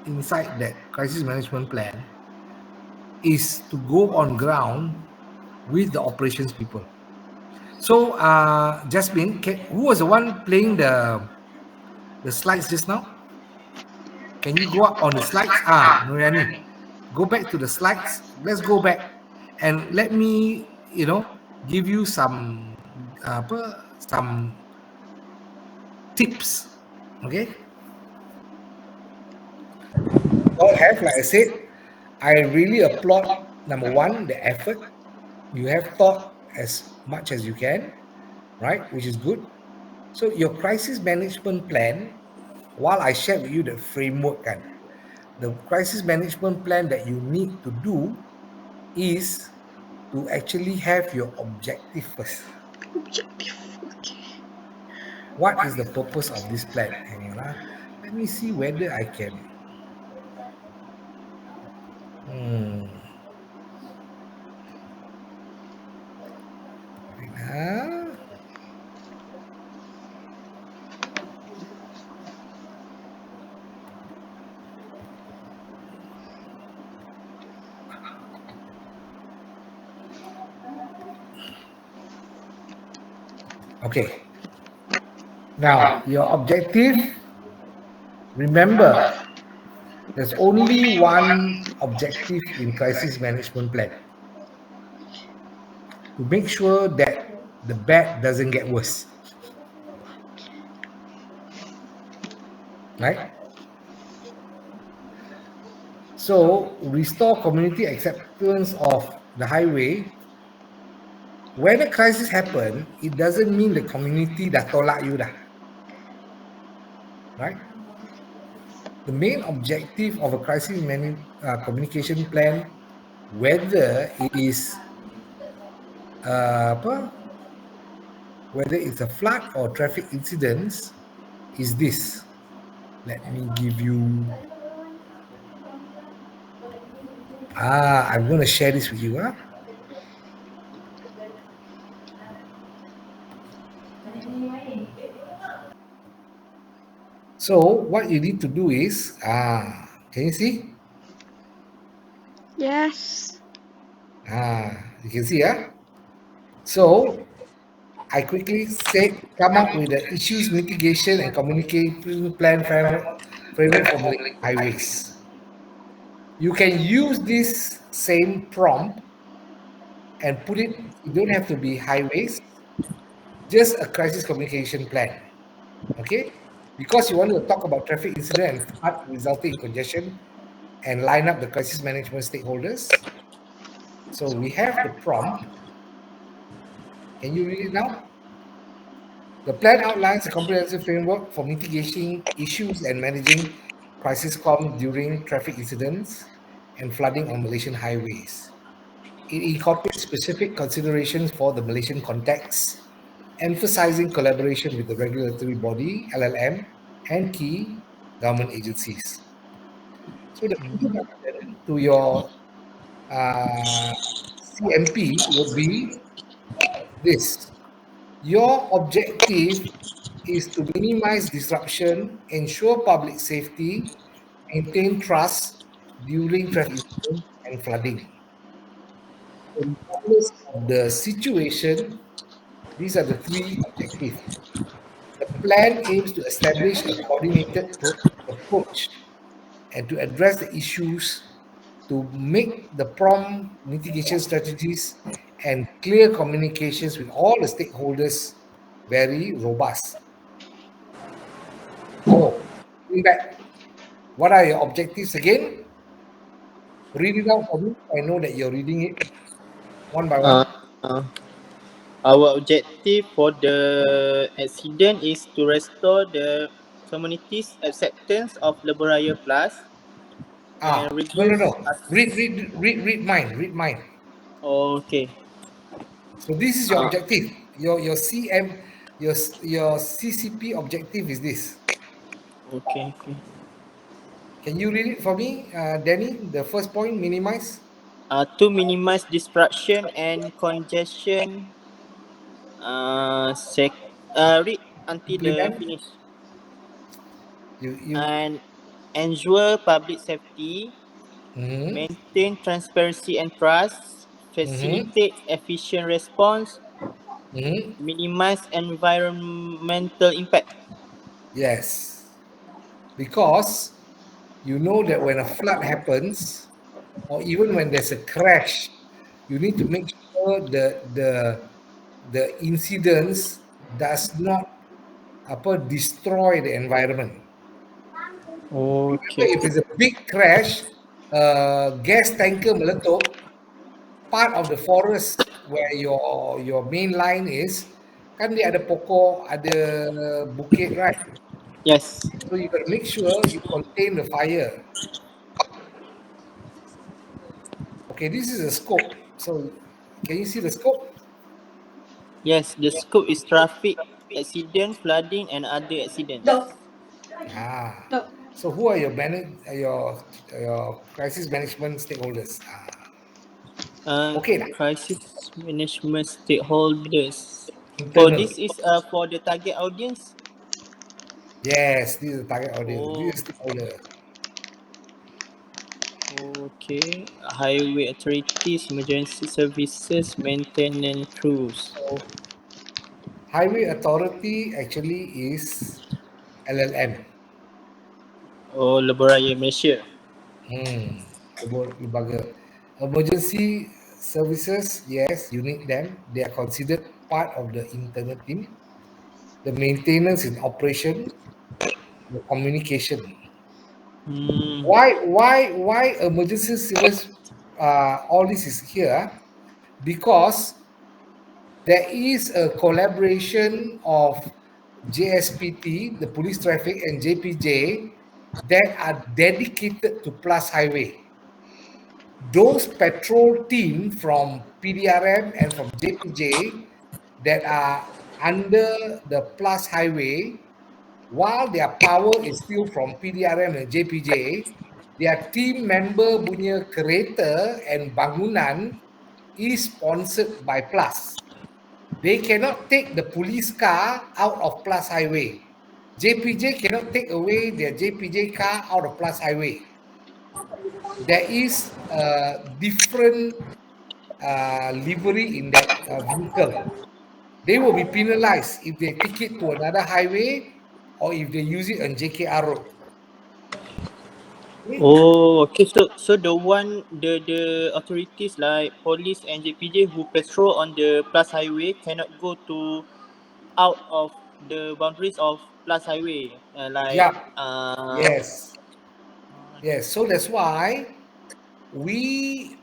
inside that crisis management plan is to go on ground with the operations people. So, Jasmine, who was the one playing the slides just now? Can you go up on the slides? Nuriani, go back to the slides. Let's go back and let me, give you some tips. Okay. All have, like I said, I really applaud, number one, the effort. You have thought as much as you can, right? Which is good. So your crisis management plan, while I shared with you the framework, the crisis management plan that you need to do is to actually have your objective first. Objective. Okay. What is the purpose of this plan? Hang on, let me see whether I can. Okay. Now, your objective, remember, there's only one objective in crisis management plan: to make sure that the bad doesn't get worse. Right? So, restore community acceptance of the highway. When a crisis happens, it doesn't mean the community dah tolak you dah. Right? The main objective of a crisis communication plan, whether it is whether it's a flood or traffic incidents, is this. Let me give you. I'm going to share this with you. So what you need to do is, can you see? Yes. You can see, So I quickly said, come up with the issues mitigation and communication plan framework for Malaysian highways. You can use this same prompt and put it. You don't have to be highways, just a crisis communication plan. Okay, because you want to talk about traffic incident and flood resulting in congestion and line up the crisis management stakeholders. So we have the prompt. Can you read it now? The plan outlines a comprehensive framework for mitigating issues and managing crisis comm during traffic incidents and flooding on Malaysian highways. It incorporates specific considerations for the Malaysian context, emphasizing collaboration with the regulatory body, LLM, and key government agencies. So the introduction to your CMP would be this. Your objective is to minimize disruption, ensure public safety, maintain trust during traffic incidents and flooding. Regardless of the situation, these are the three objectives. The plan aims to establish a coordinated approach and to address the issues, to make the prompt mitigation strategies and clear communications with all the stakeholders very robust. So, going back, what are your objectives again? Read it out for me. I know that you're reading it one by one. Our objective for the accident is to restore the community's acceptance of Leboraya Plus and reduce. No. Read mine. Read mine. Okay. So this is your objective. your CM, your CCP objective is this. Okay. Can you read it for me, Danny? The first point, minimize. To minimize disruption and congestion. Uh, sec. Read until the Implement. finish. You. And ensure public safety. Mm-hmm, Maintain transparency and trust. mm-hmm, Facilitate efficient response. mm-hmm. Minimize environmental impact. Yes, because you know that when a flood happens, or even when there's a crash, you need to make sure the incidents does not destroy the environment. Remember, Okay. if it's a big crash, gas tanker meletup, part of the forest where your main line is, kan dia ada pokok, ada bukit, right? Yes. So you got to make sure you contain the fire. Okay, this is a scope. So can you see the scope? Yes, the scope is traffic accident, flooding, and other accidents. Dog. Ah, Dog. so who are your crisis management stakeholders? Okay lah, Crisis management stakeholders. Oh, internal. this is for the target audience. Yes, this is the target audience. Oh, This is stakeholder. okay. Highway authorities, emergency services, maintenance crews. So highway authority actually is LLM. Oh, Lebuh Malaysia. Hmm. Lembaga. Emergency services, yes, you need them. They are considered part of the internal team. The maintenance in operation, the communication. Hmm. Why emergency service? All this is here because there is a collaboration of JSPT, the police traffic, and JPJ that are dedicated to Plus Highway. Those patrol team from PDRM and from JPJ that are under the Plus Highway, while their power is still from PDRM and JPJ, their team member punya kereta and bangunan is sponsored by Plus. They cannot take the police car out of Plus Highway. JPJ cannot take away their JPJ car out of Plus Highway. There is a different livery in that vehicle. They will be penalized if they take it to another highway or if they use it on JKR road. Okay? Oh, okay. So the authorities like police and JPJ who patrol on the Plus Highway cannot go to out of the boundaries of Plus Highway. Like Yeah. Yes. Yes. So that's why we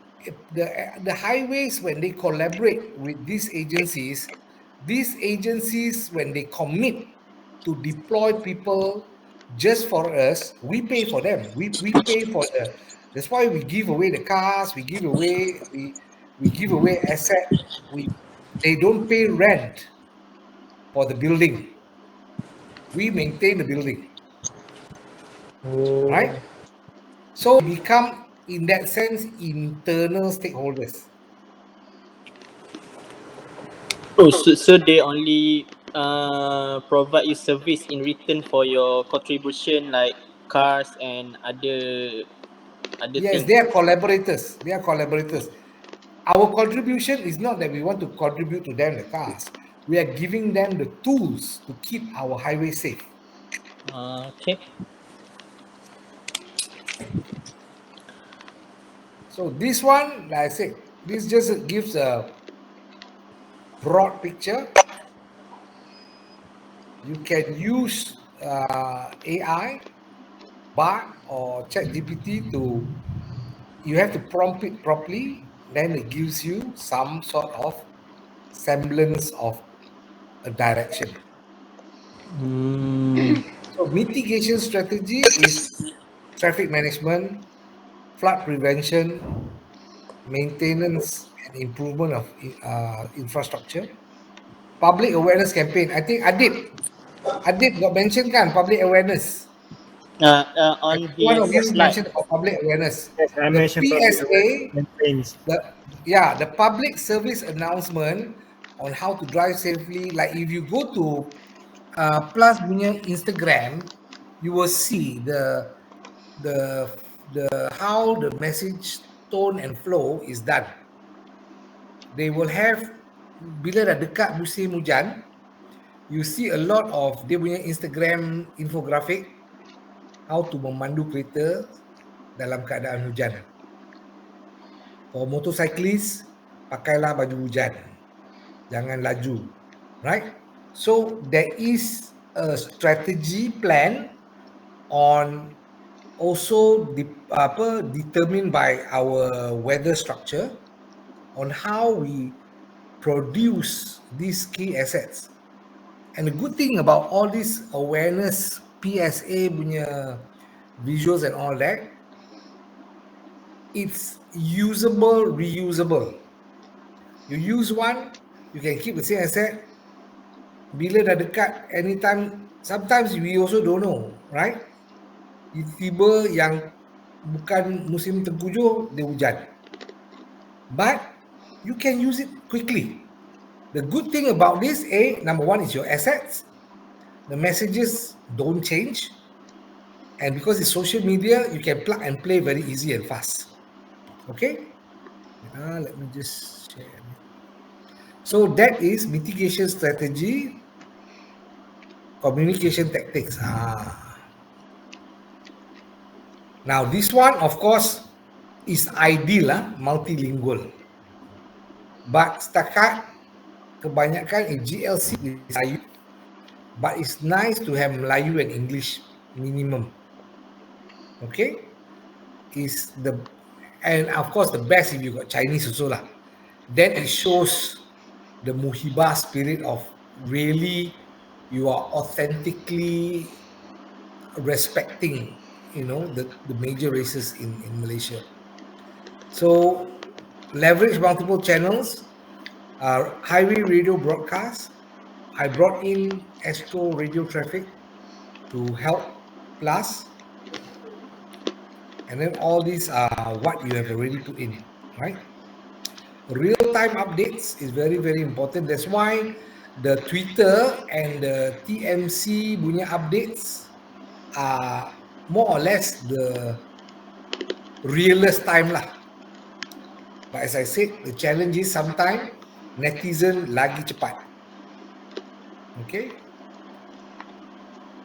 the highways, when they collaborate with these agencies when they commit to deploy people just for us, we pay for them. We pay for that's why we give away the cars, we give away asset. They don't pay rent for the building. We maintain the building, right? So we become, in that sense, internal stakeholders. oh, so they only provide you service in return for your contribution like cars and other Yes, things. they are collaborators. They are collaborators. Our contribution is not that we want to contribute to them the cars. We are giving them the tools to keep our highway safe. Okay. So this one, like I said, this just gives a broad picture. You can use AI, BART, or ChatGPT to. You have to prompt it properly, then it gives you some sort of semblance of a direction. Hmm. So mitigation strategy is traffic management, flood prevention, maintenance and improvement of infrastructure, public awareness campaign. I think Adib got mentioned kan public awareness. I On think one of you his slide. mentioned about public awareness. Yes, I The mentioned public PSA, awareness campaigns. the public service announcement on how to drive safely. Like if you go to Plus punya Instagram, you will see the how the message tone and flow is done. They will have bila dah dekat musim hujan, you see a lot of dia punya Instagram infographic how to memandu kereta dalam keadaan hujan. For motorcyclist, pakailah baju hujan. Jangan laju. Right? So there is a strategy plan on also determined by our weather structure on how we produce these key assets. And the good thing about all this awareness, PSA punya visuals and all that, it's usable, reusable. You use one, you can keep the same asset. Bila dah dekat, anytime, sometimes we also don't know, right? Tiba-tiba yang bukan musim tengkujuh, dia hujan. But you can use it quickly. The good thing about this, number one is your assets. The messages don't change. And because it's social media, you can plug and play very easy and fast. Okay? Let me just share. So that is mitigation strategy, communication tactics. Now this one, of course, is ideal, multilingual. But setakat kebanyakan GLC is Melayu, but it's nice to have Melayu and English minimum. Okay? And of course the best if you got Chinese also lah. Then it shows the muhibah spirit of really you are authentically respecting, the major races in Malaysia. So leverage multiple channels, highway radio broadcast. I brought in Astro radio traffic to help Plus. And then all these are what you have already put in, right? Real-time updates is very, very important. That's why the Twitter and the TMC punya updates are more or less the realest time lah. But as I said, the challenge is sometimes netizen lagi cepat. Okay?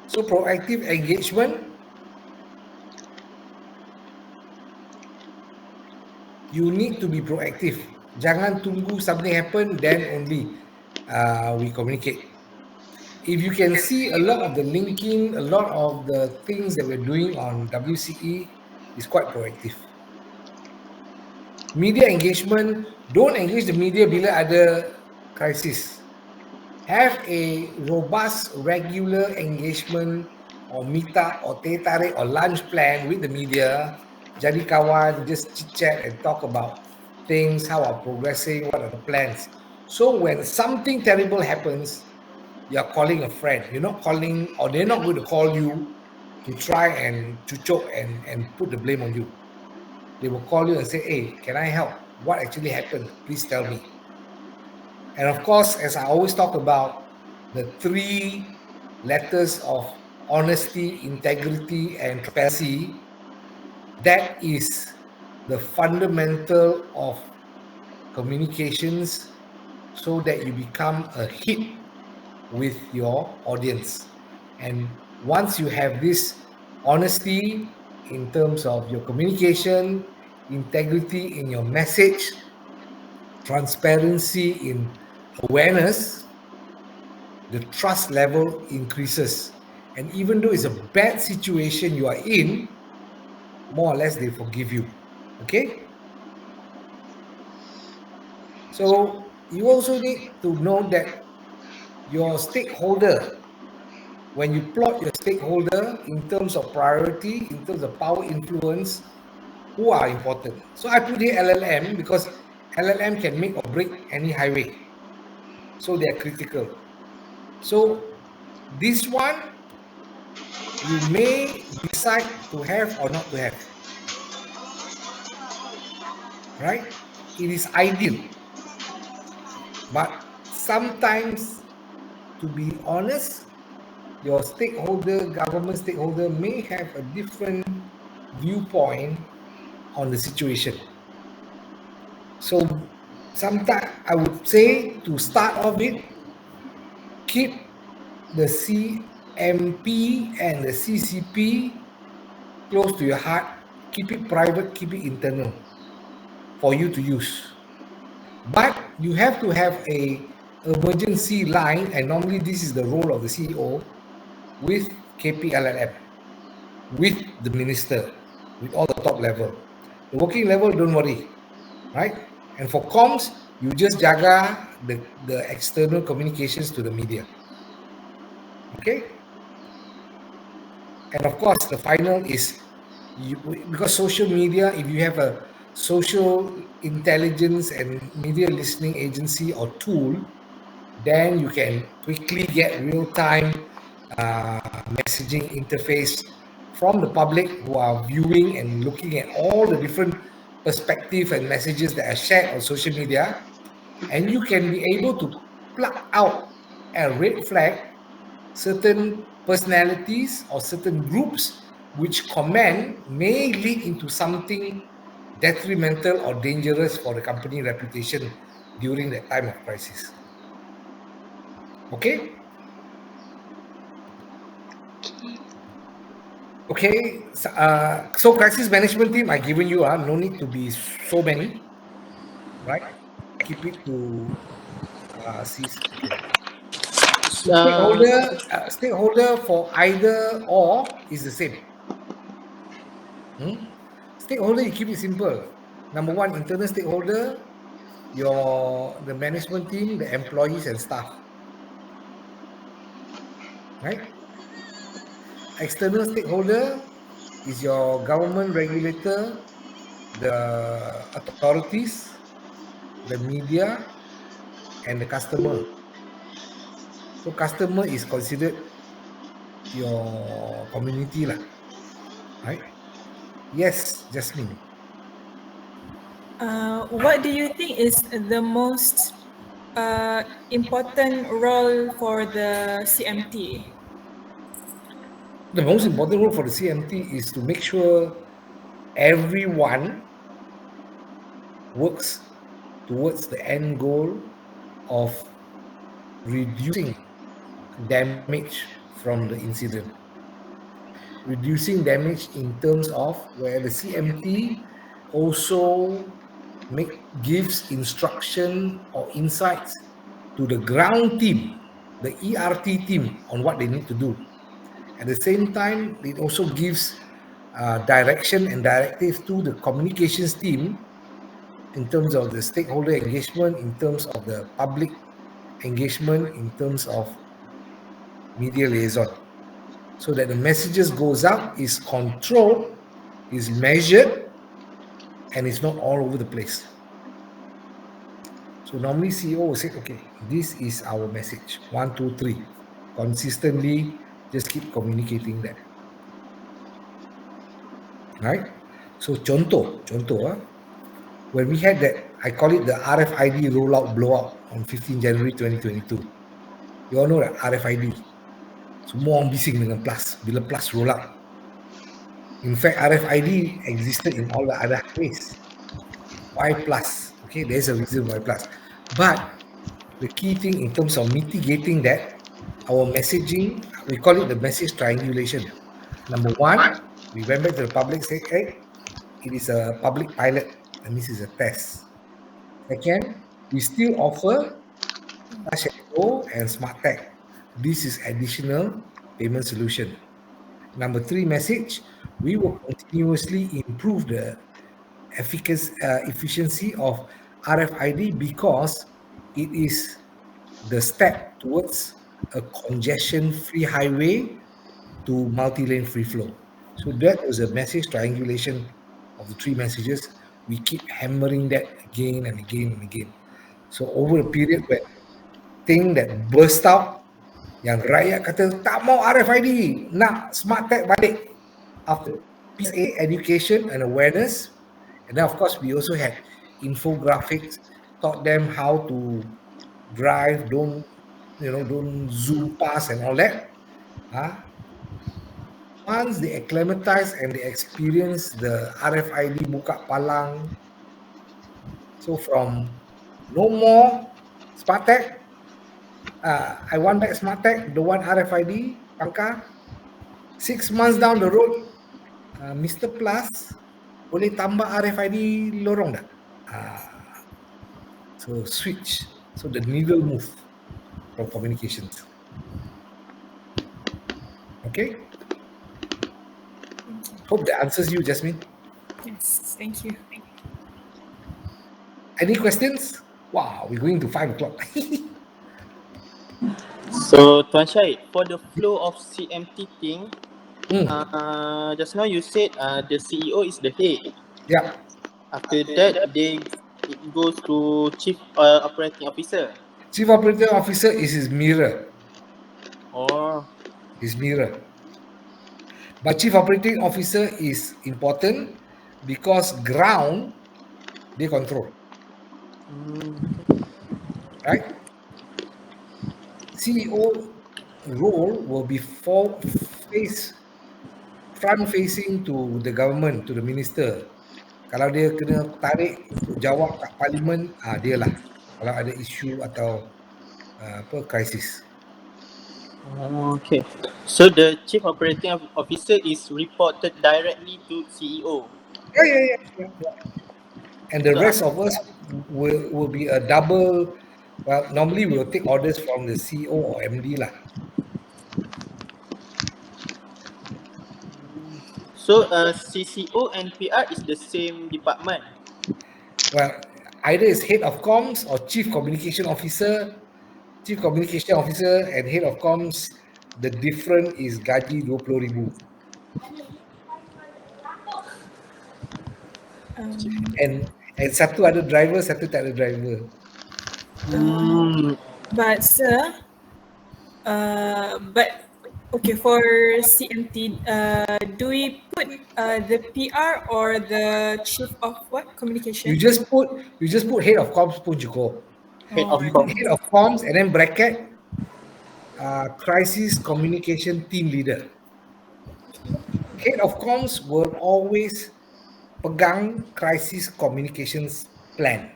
So proactive engagement, you need to be proactive. Jangan tunggu something happen, then only we communicate. If you can see a lot of the linking, a lot of the things that we're doing on WCE is quite proactive. Media engagement, don't engage the media bila ada crisis. Have a robust, regular engagement or meetup or teh tarik or lunch plan with the media. Jadi kawan, just chit-chat and talk about things, how are progressing, what are the plans. So when something terrible happens, you're calling a friend. You're not calling, or they're not going to call you to try and cucuk and put the blame on you. They will call you and say, hey, can I help? What actually happened? Please tell me. And of course, as I always talk about, the 3 letters of honesty, integrity, and transparency, that is the fundamental of communications so that you become a hit with your audience. And once you have this honesty in terms of your communication, integrity in your message, transparency in awareness, the trust level increases. And even though it's a bad situation you are in, more or less they forgive you. Okay? So you also need to know that your stakeholder, when you plot your stakeholder in terms of priority, in terms of power influence, who are important. So I put here LLM because LLM can make or break any highway. So they are critical. So this one, you may decide to have or not to have. Right? It is ideal. But sometimes, to be honest, your stakeholder, government stakeholder may have a different viewpoint on the situation. So sometimes I would say, to start off with, keep the CMP and the CCP close to your heart. Keep it private, keep it internal for you to use. But you have to have a emergency line, and normally this is the role of the CEO, with KPLLM, with the minister, with all the top level. The working level, don't worry, right? And for comms, you just jaga the external communications to the media. Okay? And of course, the final is, because social media, if you have a social intelligence and media listening agency or tool, then you can quickly get real-time messaging interface from the public who are viewing and looking at all the different perspectives and messages that are shared on social media, and you can be able to pluck out a red flag certain personalities or certain groups which comment may lead into something detrimental or dangerous for the company reputation during that time of crisis. Okay? Okay, so crisis management team, I've given you, no need to be so many, right? Keep it to okay. Stakeholder for either or is the same. Stakeholder, you keep it simple. Number one, internal stakeholder, the management team, the employees and staff. Right? External stakeholder is your government regulator, the authorities, the media, and the customer. So customer is considered your community lah, right? Yes, Jasmine. What do you think is the most important role for the CMT? The most important role for the CMT is to make sure everyone works towards the end goal of reducing damage from the incident. Reducing damage in terms of where the CMT also gives instruction or insights to the ground team, the ERT team, on what they need to do. At the same time, it also gives direction and directive to the communications team in terms of the stakeholder engagement, in terms of the public engagement, in terms of media liaison, so that the messages goes out, is controlled, is measured, and it's not all over the place. So normally CEO will say, okay, this is our message, 1, 2, 3. Consistently, just keep communicating that. Right? So contoh, when we had that, I call it the RFID rollout blowout on 15 January 2022. You all know that RFID. Semua orang bising dengan plus, bila plus roll out. In fact, RFID existed in all the other highways. Why plus? Okay, there's a reason why plus. But the key thing in terms of mitigating that, our messaging, we call it the message triangulation. Number one, we went back to the public, say, hey, it is a public pilot, and this is a test. Second, we still offer Touch and Go and Smart Tag. This is additional payment solution. Number 3 message, we will continuously improve the efficiency of RFID because it is the step towards a congestion-free highway to multi-lane free flow. So that was a message triangulation of the 3 messages. We keep hammering that again and again and again. So over a period when thing that burst out, yang rakyat kata tak mau RFID, nak smart tag balik. After PSA, education and awareness, and then of course we also had infographics, taught them how to drive, don't zoom past and all that. Once they acclimatize and they experience the RFID buka palang, so from no more smart tag, I want back smart tag, the one RFID pangkar. 6 months down the road, Mr. Plus boleh tambah RFID lorong tak? So switch, so the needle move from communications. Okay. Hope that answers you, Jasmine. Yes, thank you. Any questions? Wow, we're going to 5 o'clock. So, Tuan Syed, for the flow of CMT thing, just now you said the CEO is the head. Yeah. After that, it goes to Chief Operating Officer. Chief Operating Officer is his mirror. Oh. His mirror. But Chief Operating Officer is important because ground they control. Right? CEO role will be front facing to the government, to the minister. Kalau dia kena tarik untuk jawab kat parlimen, dia lah. Kalau ada isu atau krisis. Okay. So the Chief Operating Officer is reported directly to CEO. Yeah. And the rest of us will be a double. Well, normally we'll take orders from the CEO or MD lah. So CCO and PR is the same department? Well, either it's head of comms or chief communication officer. Chief communication officer and head of comms, the difference is gaji 20,000. And satu ada driver, satu tak ada driver. But sir, okay, for CMT, do we put the PR or the chief of what communication? You just put head of comms pun cukup. Head of You comms. put head of comms and then bracket crisis communication team leader. Head of comms will always pegang crisis communications plan.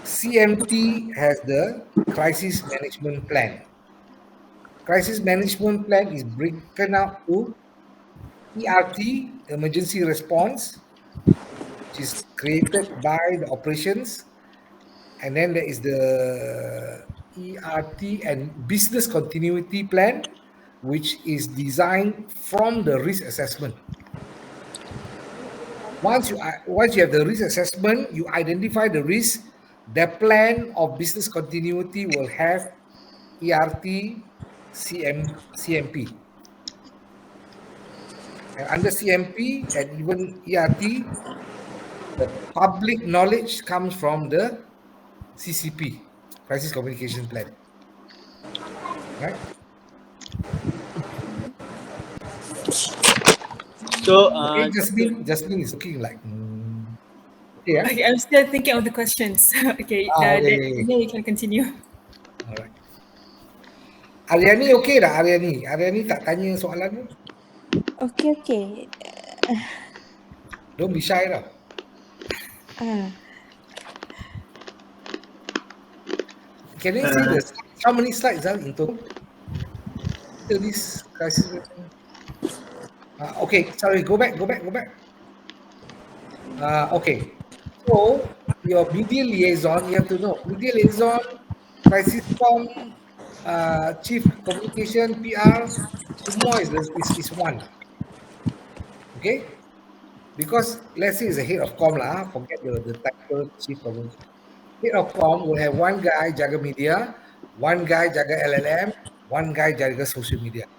CMT has the crisis management plan. Crisis management plan is broken out to ERT, emergency response, which is created by the operations, and then there is the ERT and business continuity plan, which is designed from the risk assessment. Once you have the risk assessment, you identify the risk, the plan of business continuity will have ERT, CMP. And under CMP and even ERT, the public knowledge comes from the CCP, Crisis Communication Plan. Right? So, okay, Jasmine is looking like. Okay, okay, I'm still thinking of the questions. Okay, then you can continue. All right. Aryani okay tak Aryani? Aryani tak tanya soalan tu? Okay. Don't be shy tau. Can you see how many slides are in total? This crisis. Okay, sorry, go back. Okay, so your media liaison, you have to know media liaison, crisis com, chief communication, PR, semua is one. Okay, because let's say it's a head of com lah, forget the title chief communication. Head of com will have one guy jaga media, one guy jaga LLM, one guy jaga social media.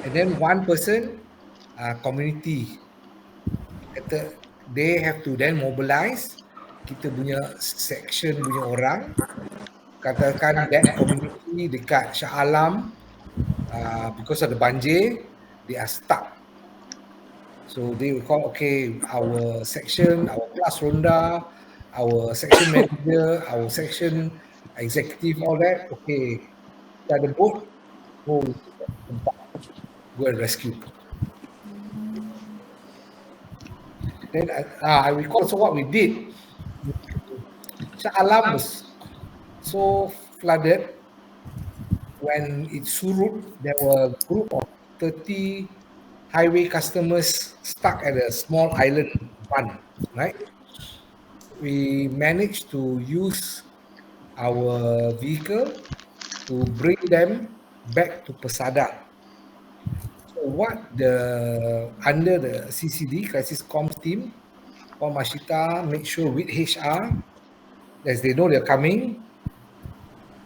And then one person, community. They have to then mobilize kita punya section punya orang, katakan that community dekat Shah Alam, because of the banjir, they are stuck. So they will call, okay, our section, our class ronda, our section manager, our section executive, all that, okay, kita ada boat, go tempat, go and rescue. Then I recall, so what we did, Shah Alam was so flooded. When it surut, there were a group of 30 highway customers stuck at a small island one, right? We managed to use our vehicle to bring them back to Pesada. So what under the CCD, Crisis Comms team, Puan Mashita make sure with HR, as they know they're coming,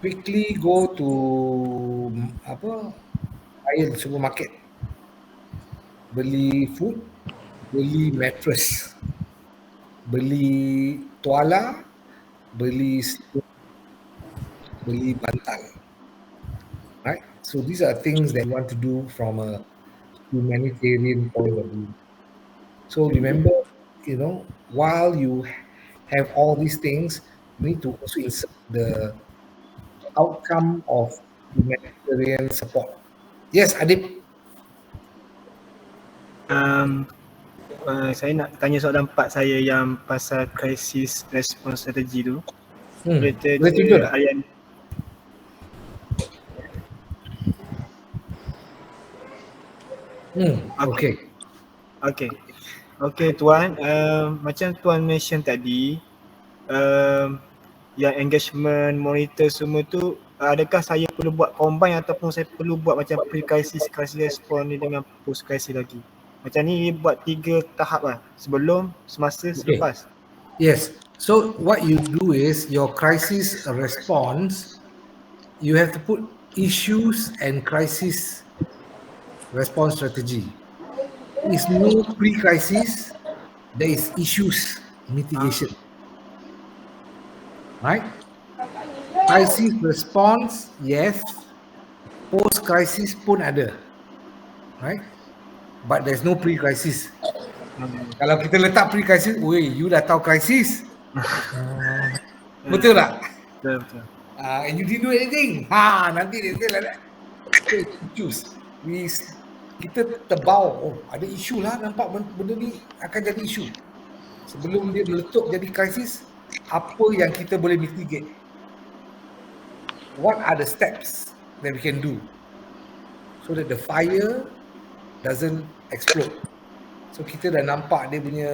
quickly go to supermarket, beli food, beli mattress, beli tuala, beli beli bantal, right? So these are things that you want to do from a humanitarian point of view. So remember, while you have all these things, you need to also insert the outcome of humanitarian support. Yes, Adib. Saya nak tanya soalan 4 saya yang pasal crisis response strategy tu. Related Boleh tunjuk tak? ARYANI. Okay. Okay Tuan, macam Tuan mention tadi, yang engagement, monitor semua tu, adakah saya perlu buat combine ataupun saya perlu buat macam pre-crisis, crisis response ni dengan post-crisis lagi? Macam ni buat 3 tahap lah, sebelum, semasa, selepas. Yes. So what you do is your crisis response, you have to put issues and crisis response strategy. There is no pre-crisis, there is issues mitigation. Right? Crisis response, yes. Post-crisis pun ada. Right? But there's no pre-crisis. Kalau kita letak pre-crisis, you dah tahu krisis. Betul tak? Betul. And you didn't do anything. Nanti dia say like that. So choose. Kita terbau, ada isu lah, nampak benda ni akan jadi isu. Sebelum dia meletup jadi krisis, apa yang kita boleh mitigate? What are the steps that we can do so that the fire doesn't explode? So kita dah nampak dia punya,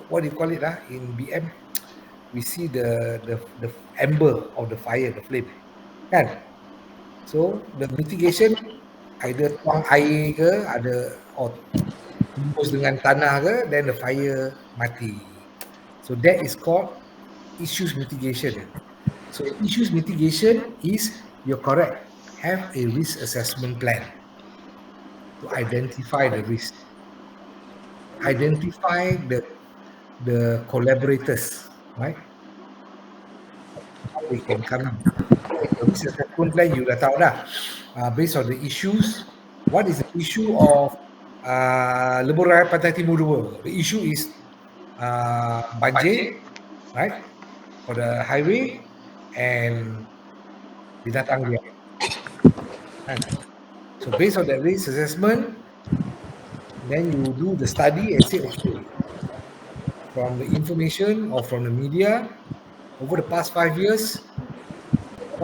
what do you call it lah, in BM, we see the ember of the fire, the flame, kan? So the mitigation, either tuang air ke, ada or tembus dengan tanah ke, then the fire mati. So that is called issues mitigation. So issues mitigation is, you're correct, have a risk assessment plan to identify the risk. Identify the collaborators, right? How they can come in. The risk assessment plan, you dah tahu dah. Based on the issues, what is the issue of Lebuh Raya Pantai Timur 2? The issue is banjir, right? For the highway and binatang liar. So based on that risk assessment, then you do the study and say, okay, from the information or from the media over the past 5 years,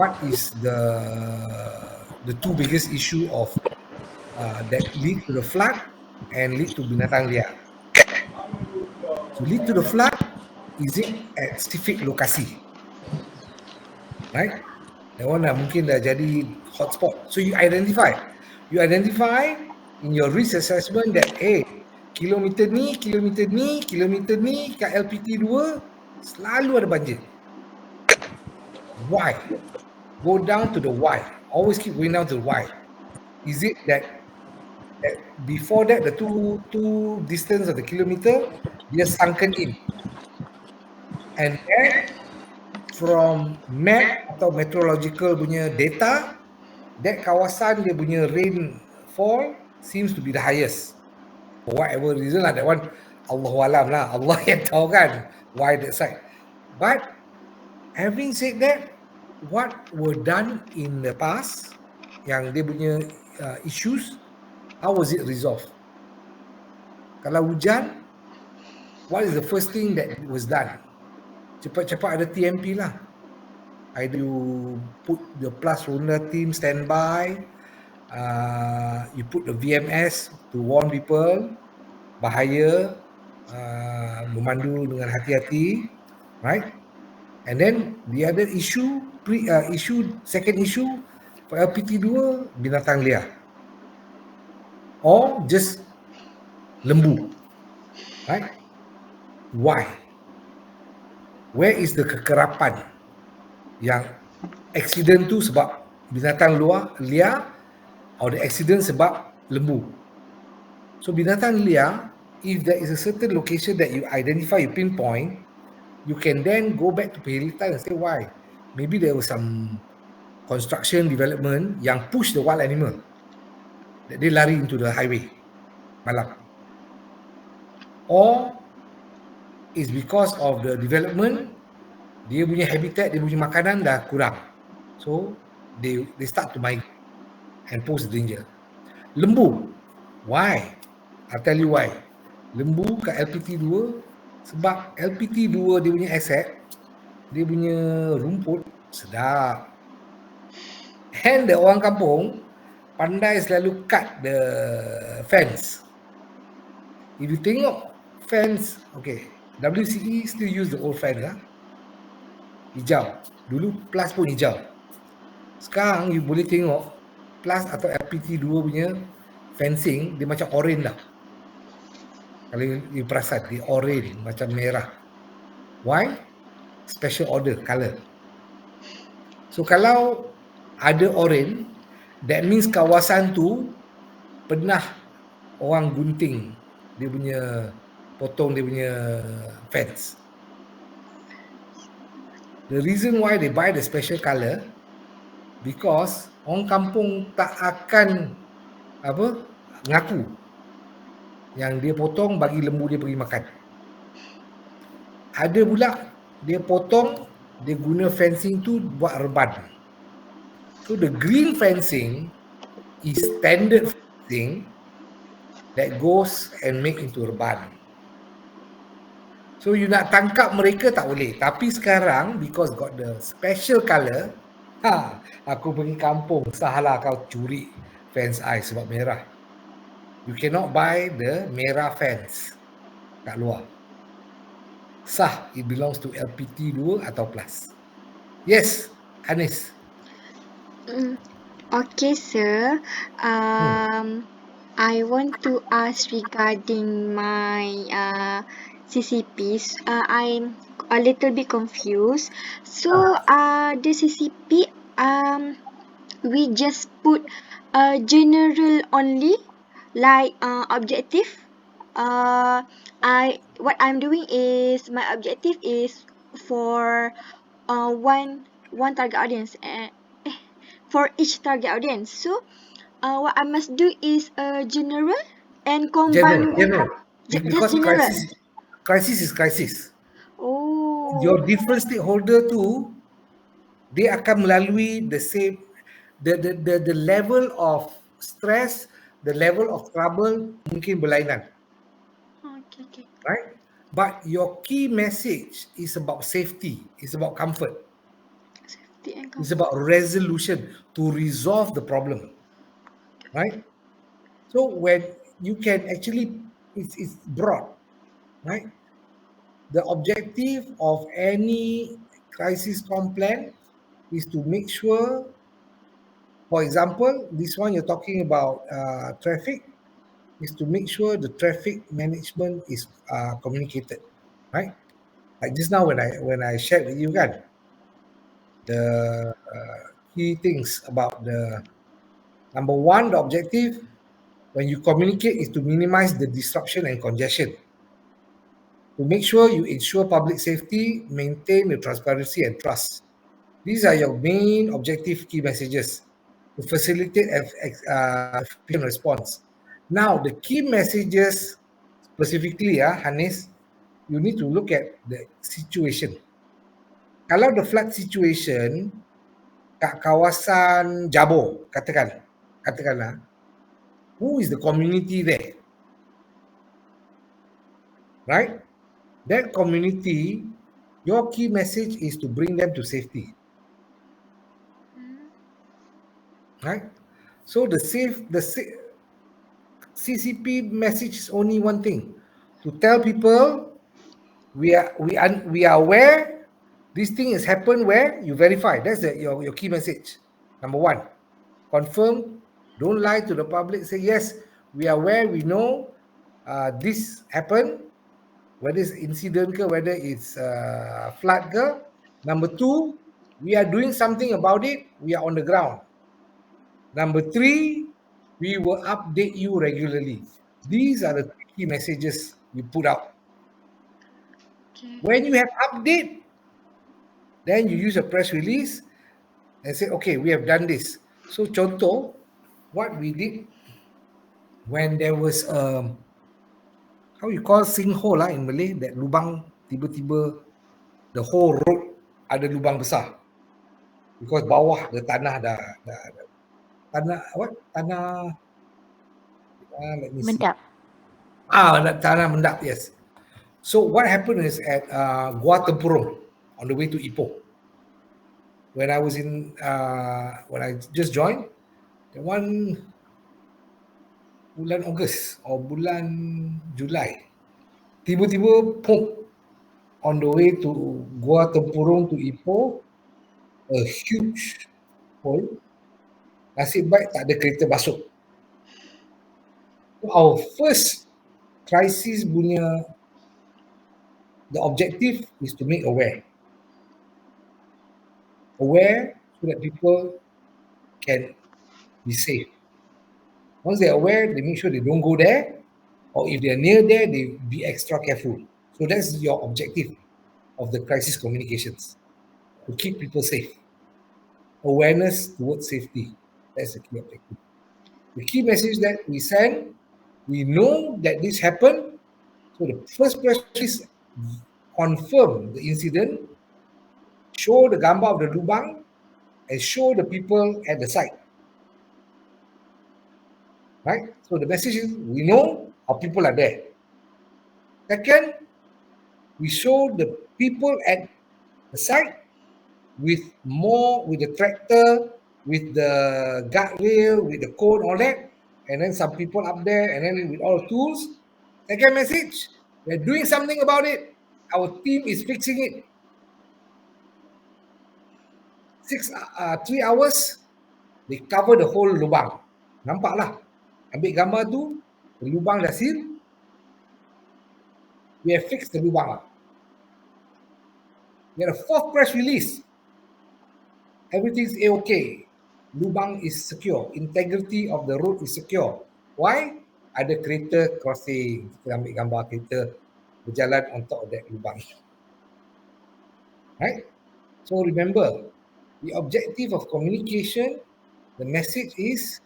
what is the two biggest issue of that lead to the flood and lead to binatang liar? To lead to the flood, is it at specific lokasi? Right? That one mungkin dah jadi hotspot. So you identify in your risk assessment that, kilometer ni kat LPT 2 selalu ada banjir. Why? Go down to the why. Always keep going down to the why. Is it that before that, the two distance of the kilometer, dia sunken in? And that from map atau meteorological punya data, that kawasan dia punya rainfall seems to be the highest. For whatever reason lah, that one Allahu alam lah, Allah yang tahu kan why that side. But having said that, what were done in the past, yang dia punya issues, how was it resolved? Kalau hujan, what is the first thing that was done? Cepat-cepat ada TMP lah. Either you put the plus ronda team standby, you put the VMS to warn people, bahaya, memandu dengan hati-hati, right? And then the other issue, second issue for LPT2, binatang liar. Or just lembu, right? Why? Where is the kekerapan? Yang accident tu sebab binatang liar, or the accident sebab lembu. So binatang liar, if there is a certain location that you identify, you pinpoint, you can then go back to penghilitan and say why. Maybe there was some construction development yang push the wild animal, that they lari into the highway malam. Or is because of the development, dia punya habitat, dia punya makanan dah kurang. So they start to migrate and pose danger. Lembu, why? I'll tell you why. Lembu kat LPT2, sebab LPT2 dia punya asset, dia punya rumput sedap. And the orang kampung pandai selalu cut the fence. If you tengok fence, okay, WCE still use the old fence lah. Hijau. Dulu plus pun hijau. Sekarang you boleh tengok plus atau LPT2 punya fencing, dia macam orange dah. Kalau you perasan, dia orange, macam merah. Why? Special order, colour. So kalau ada orange, that means kawasan tu pernah orang gunting dia punya, potong dia punya fence. The reason why they buy the special colour, because orang kampung tak akan ngaku yang dia potong bagi lembu dia pergi makan. Ada pula dia potong, dia guna fencing tu buat reban. So the green fencing is standard fencing that goes and make into reban. So you nak tangkap mereka tak boleh. Tapi sekarang, because got the special colour, aku pergi kampung, sahlah kau curi fence I sebab merah. You cannot buy the merah fence kat luar. Sah, it belongs to LPT2 atau plus. Yes, Hanis. Okay, sir. I want to ask regarding my CCPs. I'm a little bit confused. So, the CCP, we just put general only, like objective. What I'm doing is, my objective is for one target audience, for each target audience. So, what I must do is general and combine General. Because just general. Crisis is crisis. Oh. Your different stakeholder tu, dia akan melalui the same, the level of stress, the level of trouble mungkin berlainan. Okay. Right? But your key message is about safety, it's about comfort. Safety and It's about resolution, to resolve the problem. Right? So when you can actually, it's broad. Right? The objective of any crisis plan is to make sure, for example, this one you're talking about traffic, is to make sure the traffic management is communicated, right? Like just now when I shared with you kan, the key things about the number one, the objective when you communicate is to minimize the disruption and congestion. to make sure you ensure public safety, maintain the transparency and trust. These are your main objective key messages to facilitate efficient response. Now, the key messages specifically, Hanis, you need to look at the situation. Kalau the flood situation kat kawasan Jabor, katakanlah, who is the community there? Right? That community, your key message is to bring them to safety. Right? So the CCP message is only one thing, to tell people we are aware this thing has happened, where you verify. That's your key message. Number one, confirm, don't lie to the public. Say yes, we are aware, we know this happened, whether it's incident ke, whether it's flood ke. Number two, we are doing something about it, we are on the ground. Number three, we will update you regularly. These are the key messages you put out. Okay. When you have update, then you use a press release and say, okay, we have done this. So contoh, what we did when there was how you call sinkhole in Malay, that lubang, tiba-tiba the whole road ada lubang besar because bawah the tanah tanah what? Tanah let me see. Mendap. Tanah mendap, yes. So what happened is at Gua Tempurung on the way to Ipoh. When I was when I just joined, the one bulan Ogos or bulan Julai, tiba-tiba on the way to Gua Tempurung to Ipoh, a huge hole. Nasib baik tak ada kereta masuk. So our first crisis punya, the objective is to make aware so that people can be safe. Once they're aware, they make sure they don't go there, or if they're near there, they be extra careful. So that's your objective of the crisis communications, to keep people safe. Awareness towards safety. That's the key objective. The key message that we send, we know that this happened. So the first press release confirm the incident, show the gambar of the lubang, and show the people at the site. Right? So the message is, we know our people are there. Second, we show the people at the site with the tractor, with the guardrail, with the cone, all that, and then some people up there, and then with all the tools. Second message, we're doing something about it. Our team is fixing it. 3 hours, they cover the whole lubang. Nampak lah. Ambil gambar tu, the lubang dah seal. We have fixed the lubang. We had a fourth press release. Everything's okay. Lubang is secure. Integrity of the road is secure. Why? Ada kereta crossing. Kita ambil gambar kereta berjalan on top of that lubang. Right? So remember, the objective of communication, the message is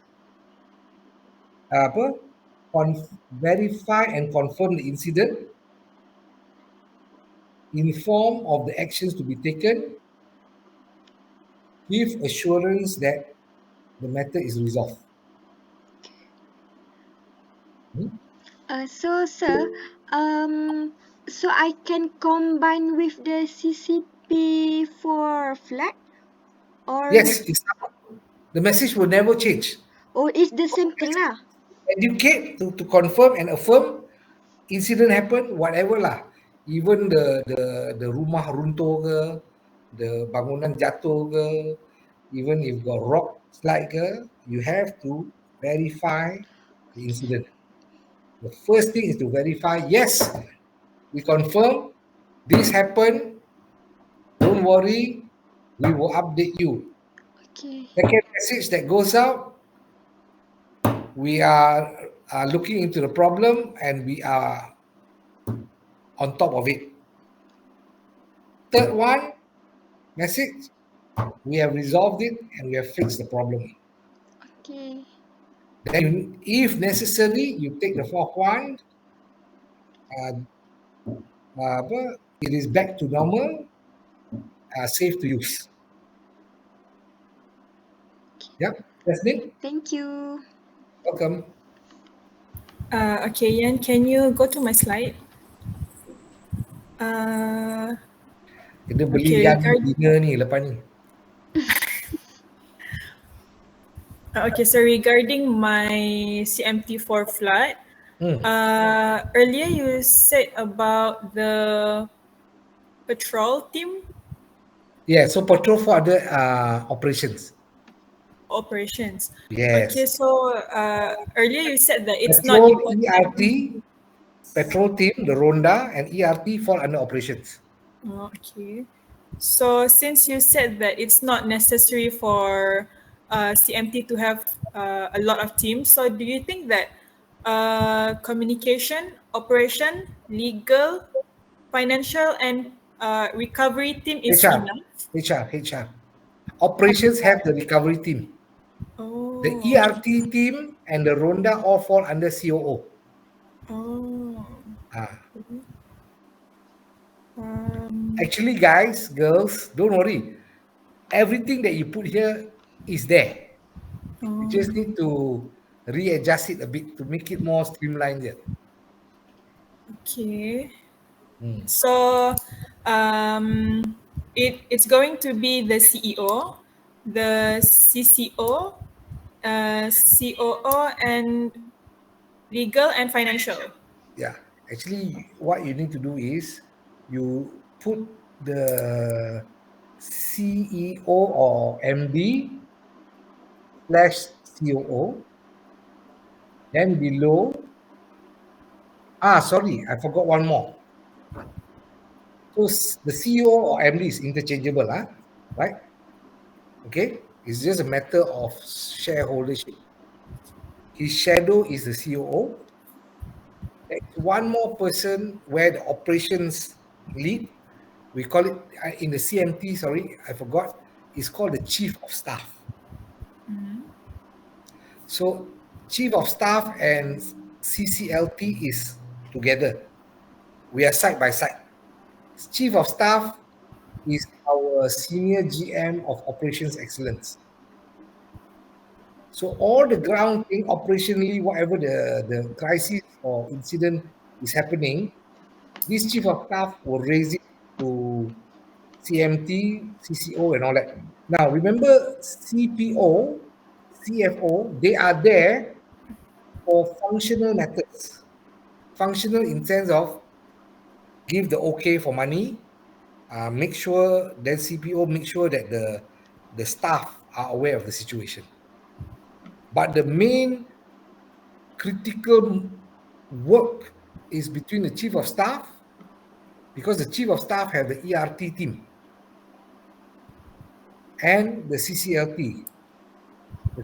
verify and confirm the incident, inform of the actions to be taken, give assurance that the matter is resolved. So sir, so I can combine with the CCP for flat, or Yes, the message will never change. or it's the same thing lah. Educate to confirm and affirm incident happen, whatever lah. Even the rumah runtuh ke, the bangunan jatuh ke, even if got rock slide ke, you have to verify the incident. The first thing is to verify, yes, we confirm this happened. Don't worry, we will update you. Okay. Second message that goes out, we are looking into the problem and we are on top of it. Third one, message, we have resolved it and we have fixed the problem. Okay. Then, if necessary, you take the fourth one, it is back to normal, safe to use. Yep, Jasmine, Thank you. welcome. Okay, Yan, can you go to my slide? Kita beli Okay, Yan dinner ni lepas ni. Okay, so regarding my CMT4 flood, earlier you said about the patrol team Yeah, so patrol for other operations. operations. Yes. Okay, so earlier you said that it's not Patrol important. ERT, patrol team, the Ronda, and ERT fall under operations. Oh, okay. So since you said that it's not necessary for CMT to have a lot of teams, so do you think that communication, operation, legal, financial, and recovery team is HR, enough? HR. Operations have the recovery team. Oh. The ERT team and the Ronda all fall under COO. Oh. Actually, guys, girls, don't worry. Everything that you put here is there. You just need to readjust it a bit to make it more streamlined yet. Okay. So it's going to be the CEO, the CCO, COO, and legal and financial. Yeah, actually, what you need to do is you put the CEO or MD / COO, then below, sorry, I forgot one more. So the CEO or MD is interchangeable, right? Okay, it's just a matter of shareholdership. His shadow is the COO. There's one more person where the operations lead. We call it in the CMT, sorry, I forgot. It's called the Chief of Staff. So Chief of Staff and CCLT is together. We are side by side. Chief of Staff is our senior GM of Operations Excellence. So all the ground thing, operationally, whatever the crisis or incident is happening, this Chief of Staff will raise it to CMT, CCO, and all that. Now, remember CPO, CFO, they are there for functional matters. Functional in sense of give the okay for money, make sure, then CPO make sure that the staff are aware of the situation. But the main critical work is between the Chief of Staff, because the Chief of Staff have the ERT team and the CCLT, the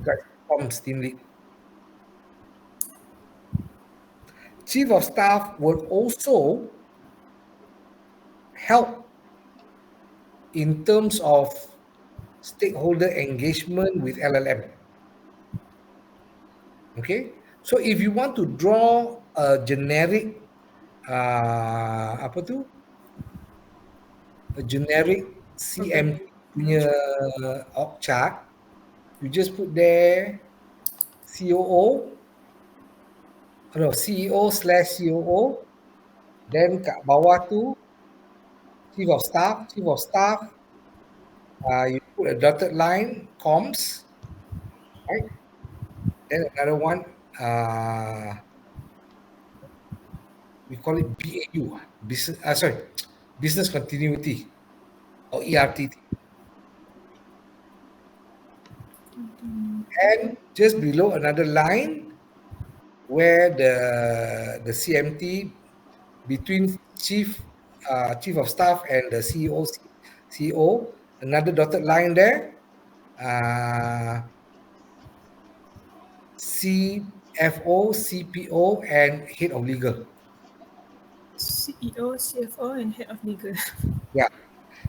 comms team lead. Chief of Staff will also help in terms of stakeholder engagement with LLM. Okay, so if you want to draw a generic a generic CMT punya org chart, you just put there CEO /COO, then kat bawah tu Chief of Staff, you put a dotted line, comms, right? Then another one, we call it BAU, business continuity, or ERT. And just below another line where the CMT between chief of staff and the CEO, another dotted line there, CFO, CPO, and head of legal. CEO, CFO, and head of legal. Yeah,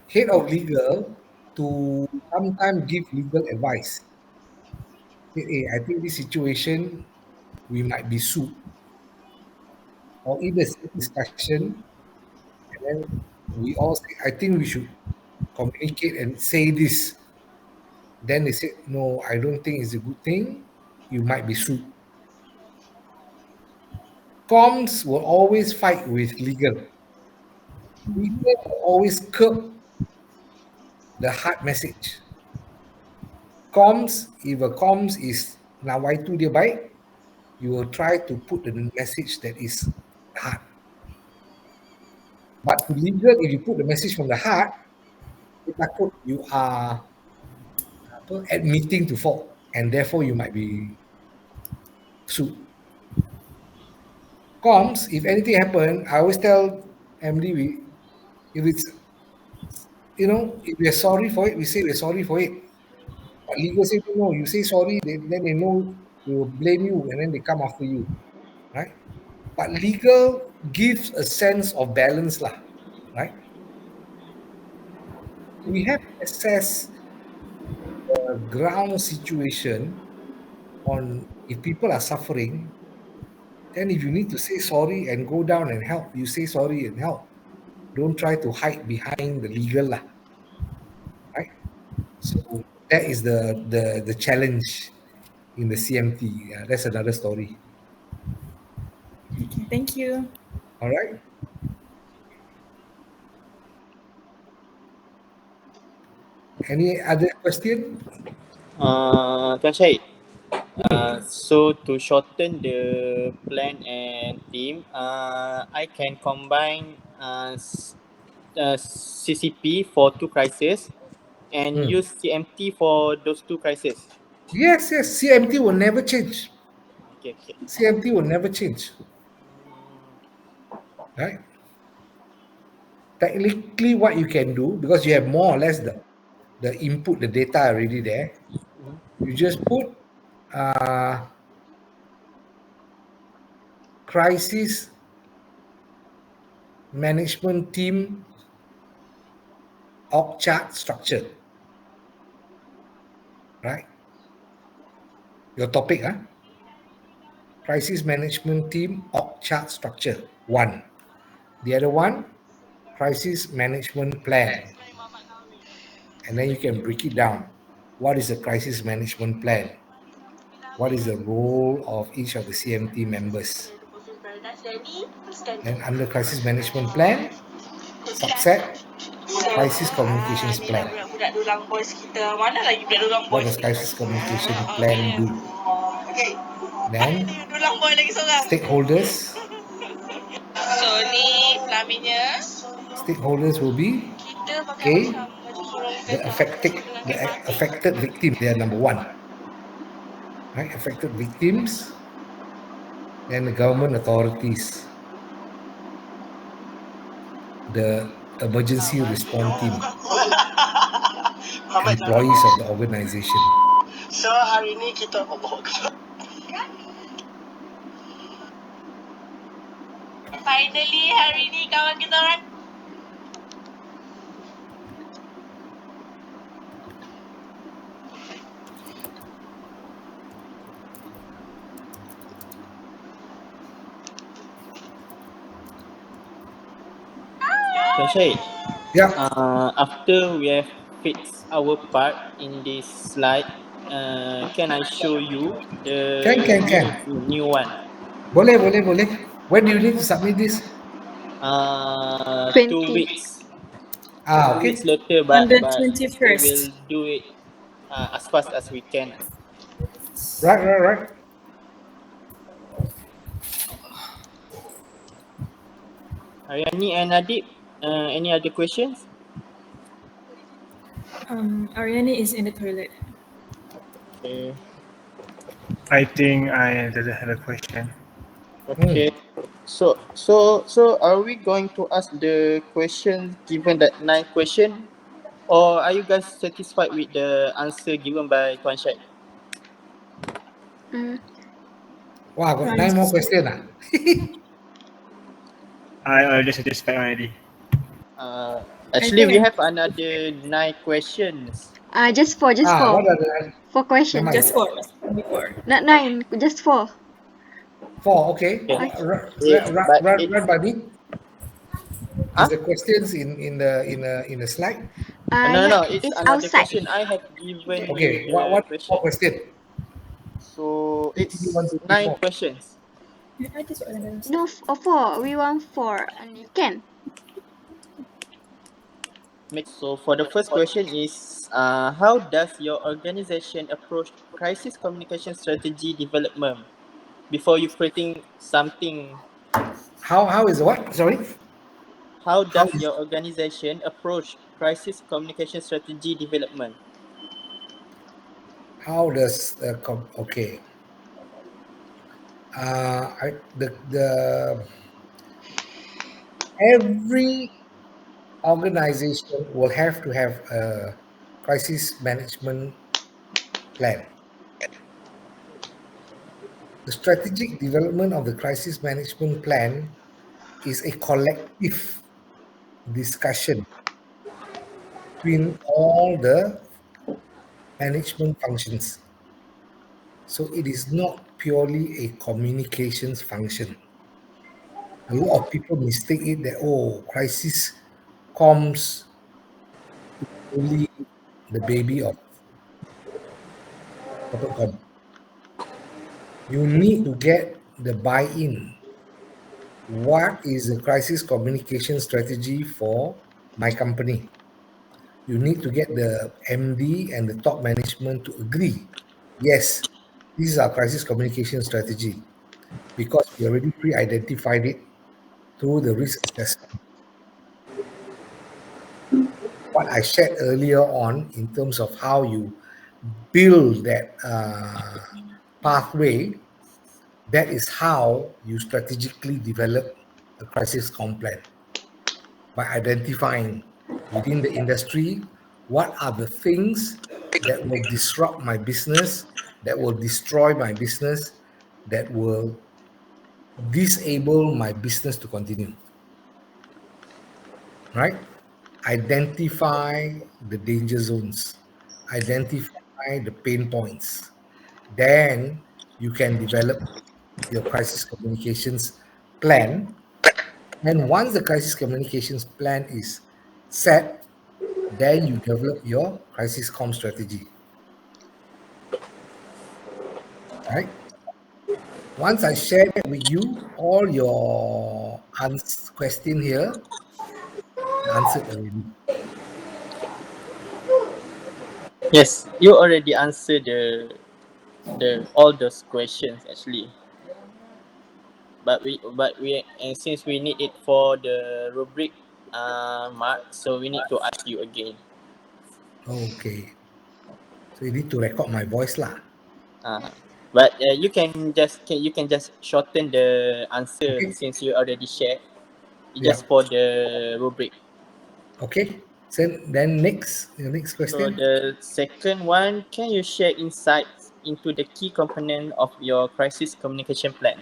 head of legal to sometimes give legal advice. Say, hey, I think this situation we might be sued, or in the same discussion, and then we all say, I think we should communicate and say this. Then they said, no, I don't think it's a good thing. You might be sued. Comms will always fight with legal. Legal will always curb the hard message. Comms, if a comms is nawaitu dia baik, you will try to put the message that is hard. But to legal, if you put the message from the heart, dia takut you are admitting to fault, and therefore you might be sued. Comms, if anything happen, I always tell MD, if it's, if we're sorry for it, we say we're sorry for it. But legal say, no, you say sorry, then they know they will blame you and then they come after you, right? But legal gives a sense of balance, lah, right? We have to assess the ground situation on if people are suffering. Then if you need to say sorry and go down and help, you say sorry and help. Don't try to hide behind the legal, lah, right? So that is the challenge in the CMT. That's another story. Okay, thank you. All right. Any other question? Tuan Syed, so to shorten the plan and team, I can combine CCP for 2 crises and use CMT for those 2 crises. Yes, yes. CMT will never change. Okay, okay. CMT will never change. Right? Technically, what you can do, because you have more or less the input, the data already there, you just put crisis management team org chart structure. Right? Your topic, crisis management team org chart structure, 1. The other one, crisis management plan. And then you can break it down. What is a crisis management plan? What is the role of each of the CMT members? Then under crisis management plan, subset, crisis communications plan. What does crisis communication plan do? Then stakeholders. Stakeholders will be A, the affected victim. They are number 1. Right? Affected victims. Then the government authorities. The emergency response team. Employees of the organization. So hari ni kita finally hari ni kawan kita orang Tuan Syed, Yeah. after we have fixed our part in this slide, can I show you the Can. new one? Boleh. When do you need to submit this? 2 20. weeks. 2 Okay. weeks later, On the but we 21st. will do it as fast as we can. Right. Aryani and Adib, any other questions? Aryani is in the toilet. Okay. I think I doesn't have a question. Okay. So are we going to ask the question given that 9 question, or are you guys satisfied with the answer given by Tuan Syed? Mm. Wow, got 9 more questions. I already satisfied already. Actually, we think have another 9 questions. Just four, just What four. are the 4 questions. never mind. just four. Only four. Not 9, just 4. 4, okay. Okay. But Run by me. Is huh? the questions in the slide? No, Yeah, it's it's another outside. question. I have given you Okay. the What more question. question? So 3, 1, it's 2, 3, 9 4. questions. No, 4. We want 4 only. Can. So for the first question is, how does your organization approach crisis communication strategy development before you creating something? How is what? Sorry. How How does is your organization approach crisis communication strategy development? how does okay. The every organization will have to have a crisis management plan. The strategic development of the crisis management plan is a collective discussion between all the management functions. So it is not purely a communications function. A lot of people mistake it that, oh, crisis comms only the baby of corporate com. You need to get the buy-in. What is the crisis communication strategy for my company? You need to get the MD and the top management to agree. Yes, this is our crisis communication strategy because we already pre-identified it through the risk assessment. What I shared earlier on in terms of how you build that pathway, that is how you strategically develop a crisis comm plan by identifying within the industry what are the things that will disrupt my business, that will destroy my business, that will disable my business to continue, right? Identify the danger zones, identify the pain points. Then you can develop your crisis communications plan. And once the crisis communications plan is set, then you develop your crisis comm strategy, right? Once I share that with you, all your question here answered already. Yes, you already answered the all those questions actually. But we and since we need it for the rubric mark, so we need to ask you again. Okay. So you need to record my voice lah. Uh, but you can just shorten the answer Okay. since you already shared. Yeah. Just for the rubric. Okay. So then the next So question. the second one, can you share insights into the key component of your crisis communication plan?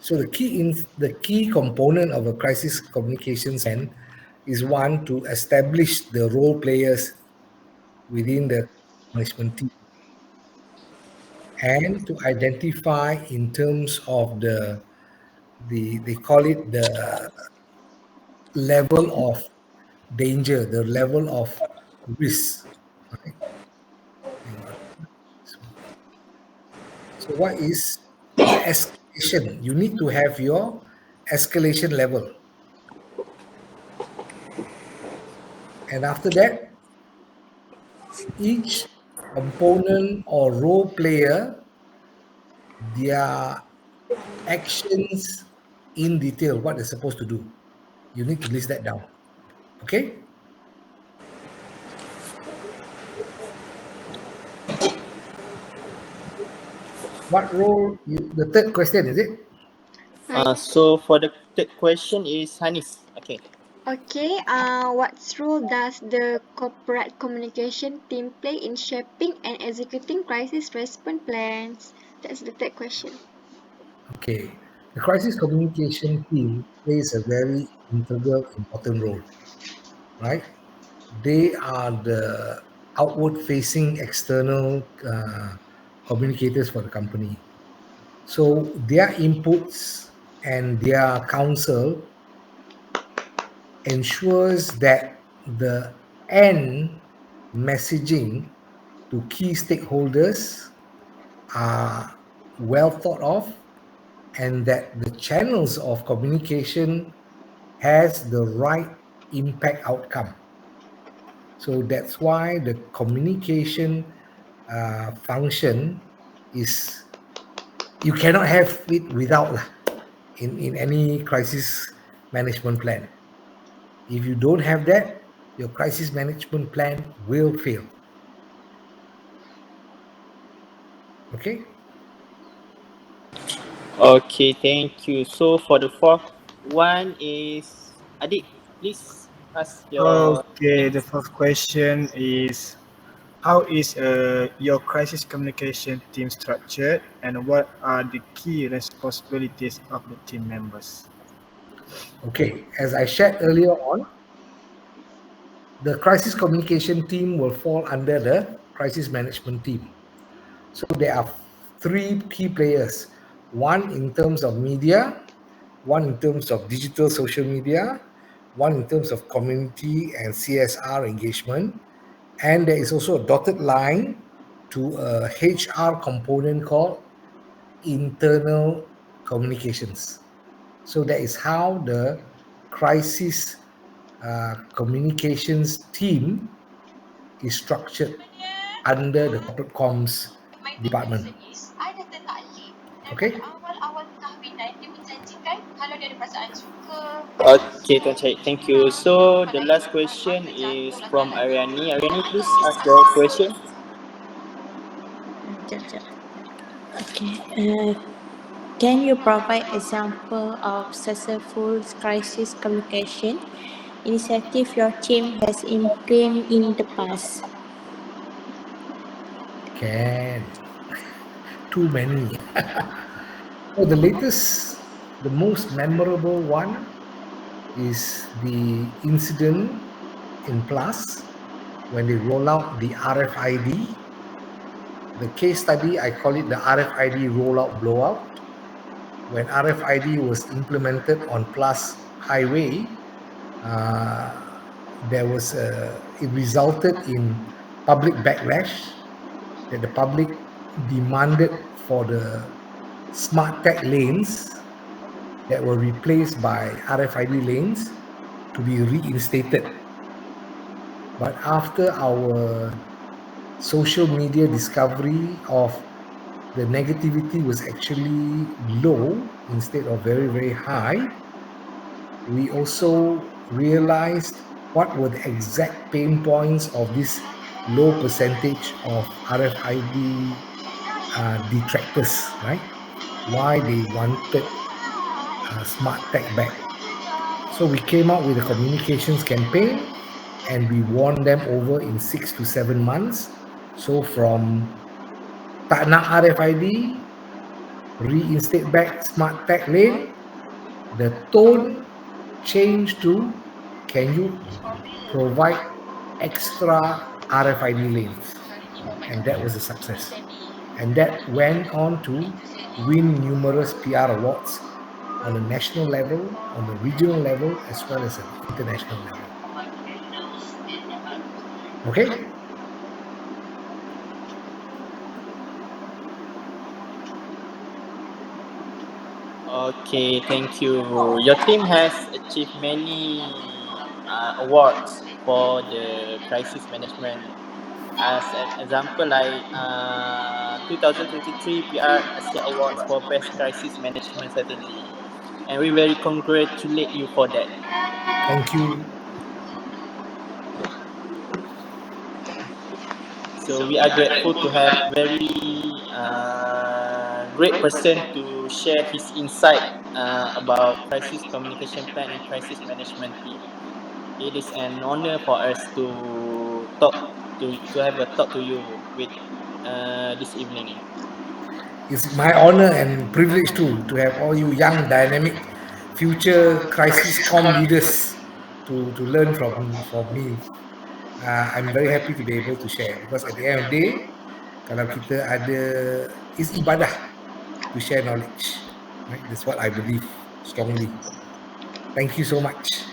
So the key component of a crisis communications plan is one to establish the role players within the management team and to identify in terms of the they call it the level of danger, the level of risk. Right? Hang on. So what is the escalation? You need to have your escalation level. And after that, each component or role player, their actions in detail, what they're supposed to do. You need to list that down. Okay? What role? The third question, is it? So for the third question is Hanis. Okay. Okay, what role does the corporate communication team play in shaping and executing crisis response plans? That's the third question. Okay. The crisis communication team plays a very integral, important role, right? They are the outward facing external communicators for the company. So their inputs and their counsel ensures that the end messaging to key stakeholders are well thought of and that the channels of communication has the right impact outcome. So that's why the communication function is, you cannot have it without in any crisis management plan. If you don't have that, your crisis management plan will fail. Okay? Okay, thank you. So for the fourth one is Adit. Please ask your Okay, the next. first question is, how is your crisis communication team structured, and what are the key responsibilities of the team members? Okay, as I shared earlier on, the crisis communication team will fall under the crisis management team. So there are three key players, one in terms of media, one in terms of digital social media, one in terms of community and CSR engagement, and there is also a dotted line to a HR component called internal communications. So that is how the crisis communications team is structured under the corporate comms department. Okay? Okay, Tuan Syed, thank you. So the last question is from Aryani. Aryani, please ask your question. Sekejap. Okay. Can you provide example of successful crisis communication initiative your team has implemented in the past? Can. Too many. So the latest, the most memorable one is the incident in Plus when they roll out the RFID. The case study, I call it the RFID rollout blowout. When RFID was implemented on Plus Highway, there was it resulted in public backlash that the public demanded for the smart tag lanes that were replaced by RFID lanes to be reinstated. But after our social media discovery of the negativity was actually low instead of very, very high, we also realized what were the exact pain points of this low percentage of RFID detractors, right? Why they wanted smart tech back. So we came out with a communications campaign and we won them over in 6 to 7 months. So from tak nak RFID, reinstate back smart tag lane, the tone changed to, can you provide extra RFID lanes? And that was a success. And that went on to win numerous PR awards on a national level, on a regional level, as well as an international level. Okay? Okay, thank you. Your team has achieved many awards for the crisis management. As an example, like 2023 PR Asia Awards for Best Crisis Management Strategy. And we very congratulate you for that. Thank you. So we are grateful to have very great person to share his insight about crisis communication plan and crisis management team. It is an honor for us to have a talk to you with this evening. It's my honor and privilege too to have all you young, dynamic, future crisis com leaders to learn from me. I'm very happy to be able to share because at the end of the day, kalau kita ada is ibadah to share knowledge. Right? That's what I believe strongly. Thank you so much.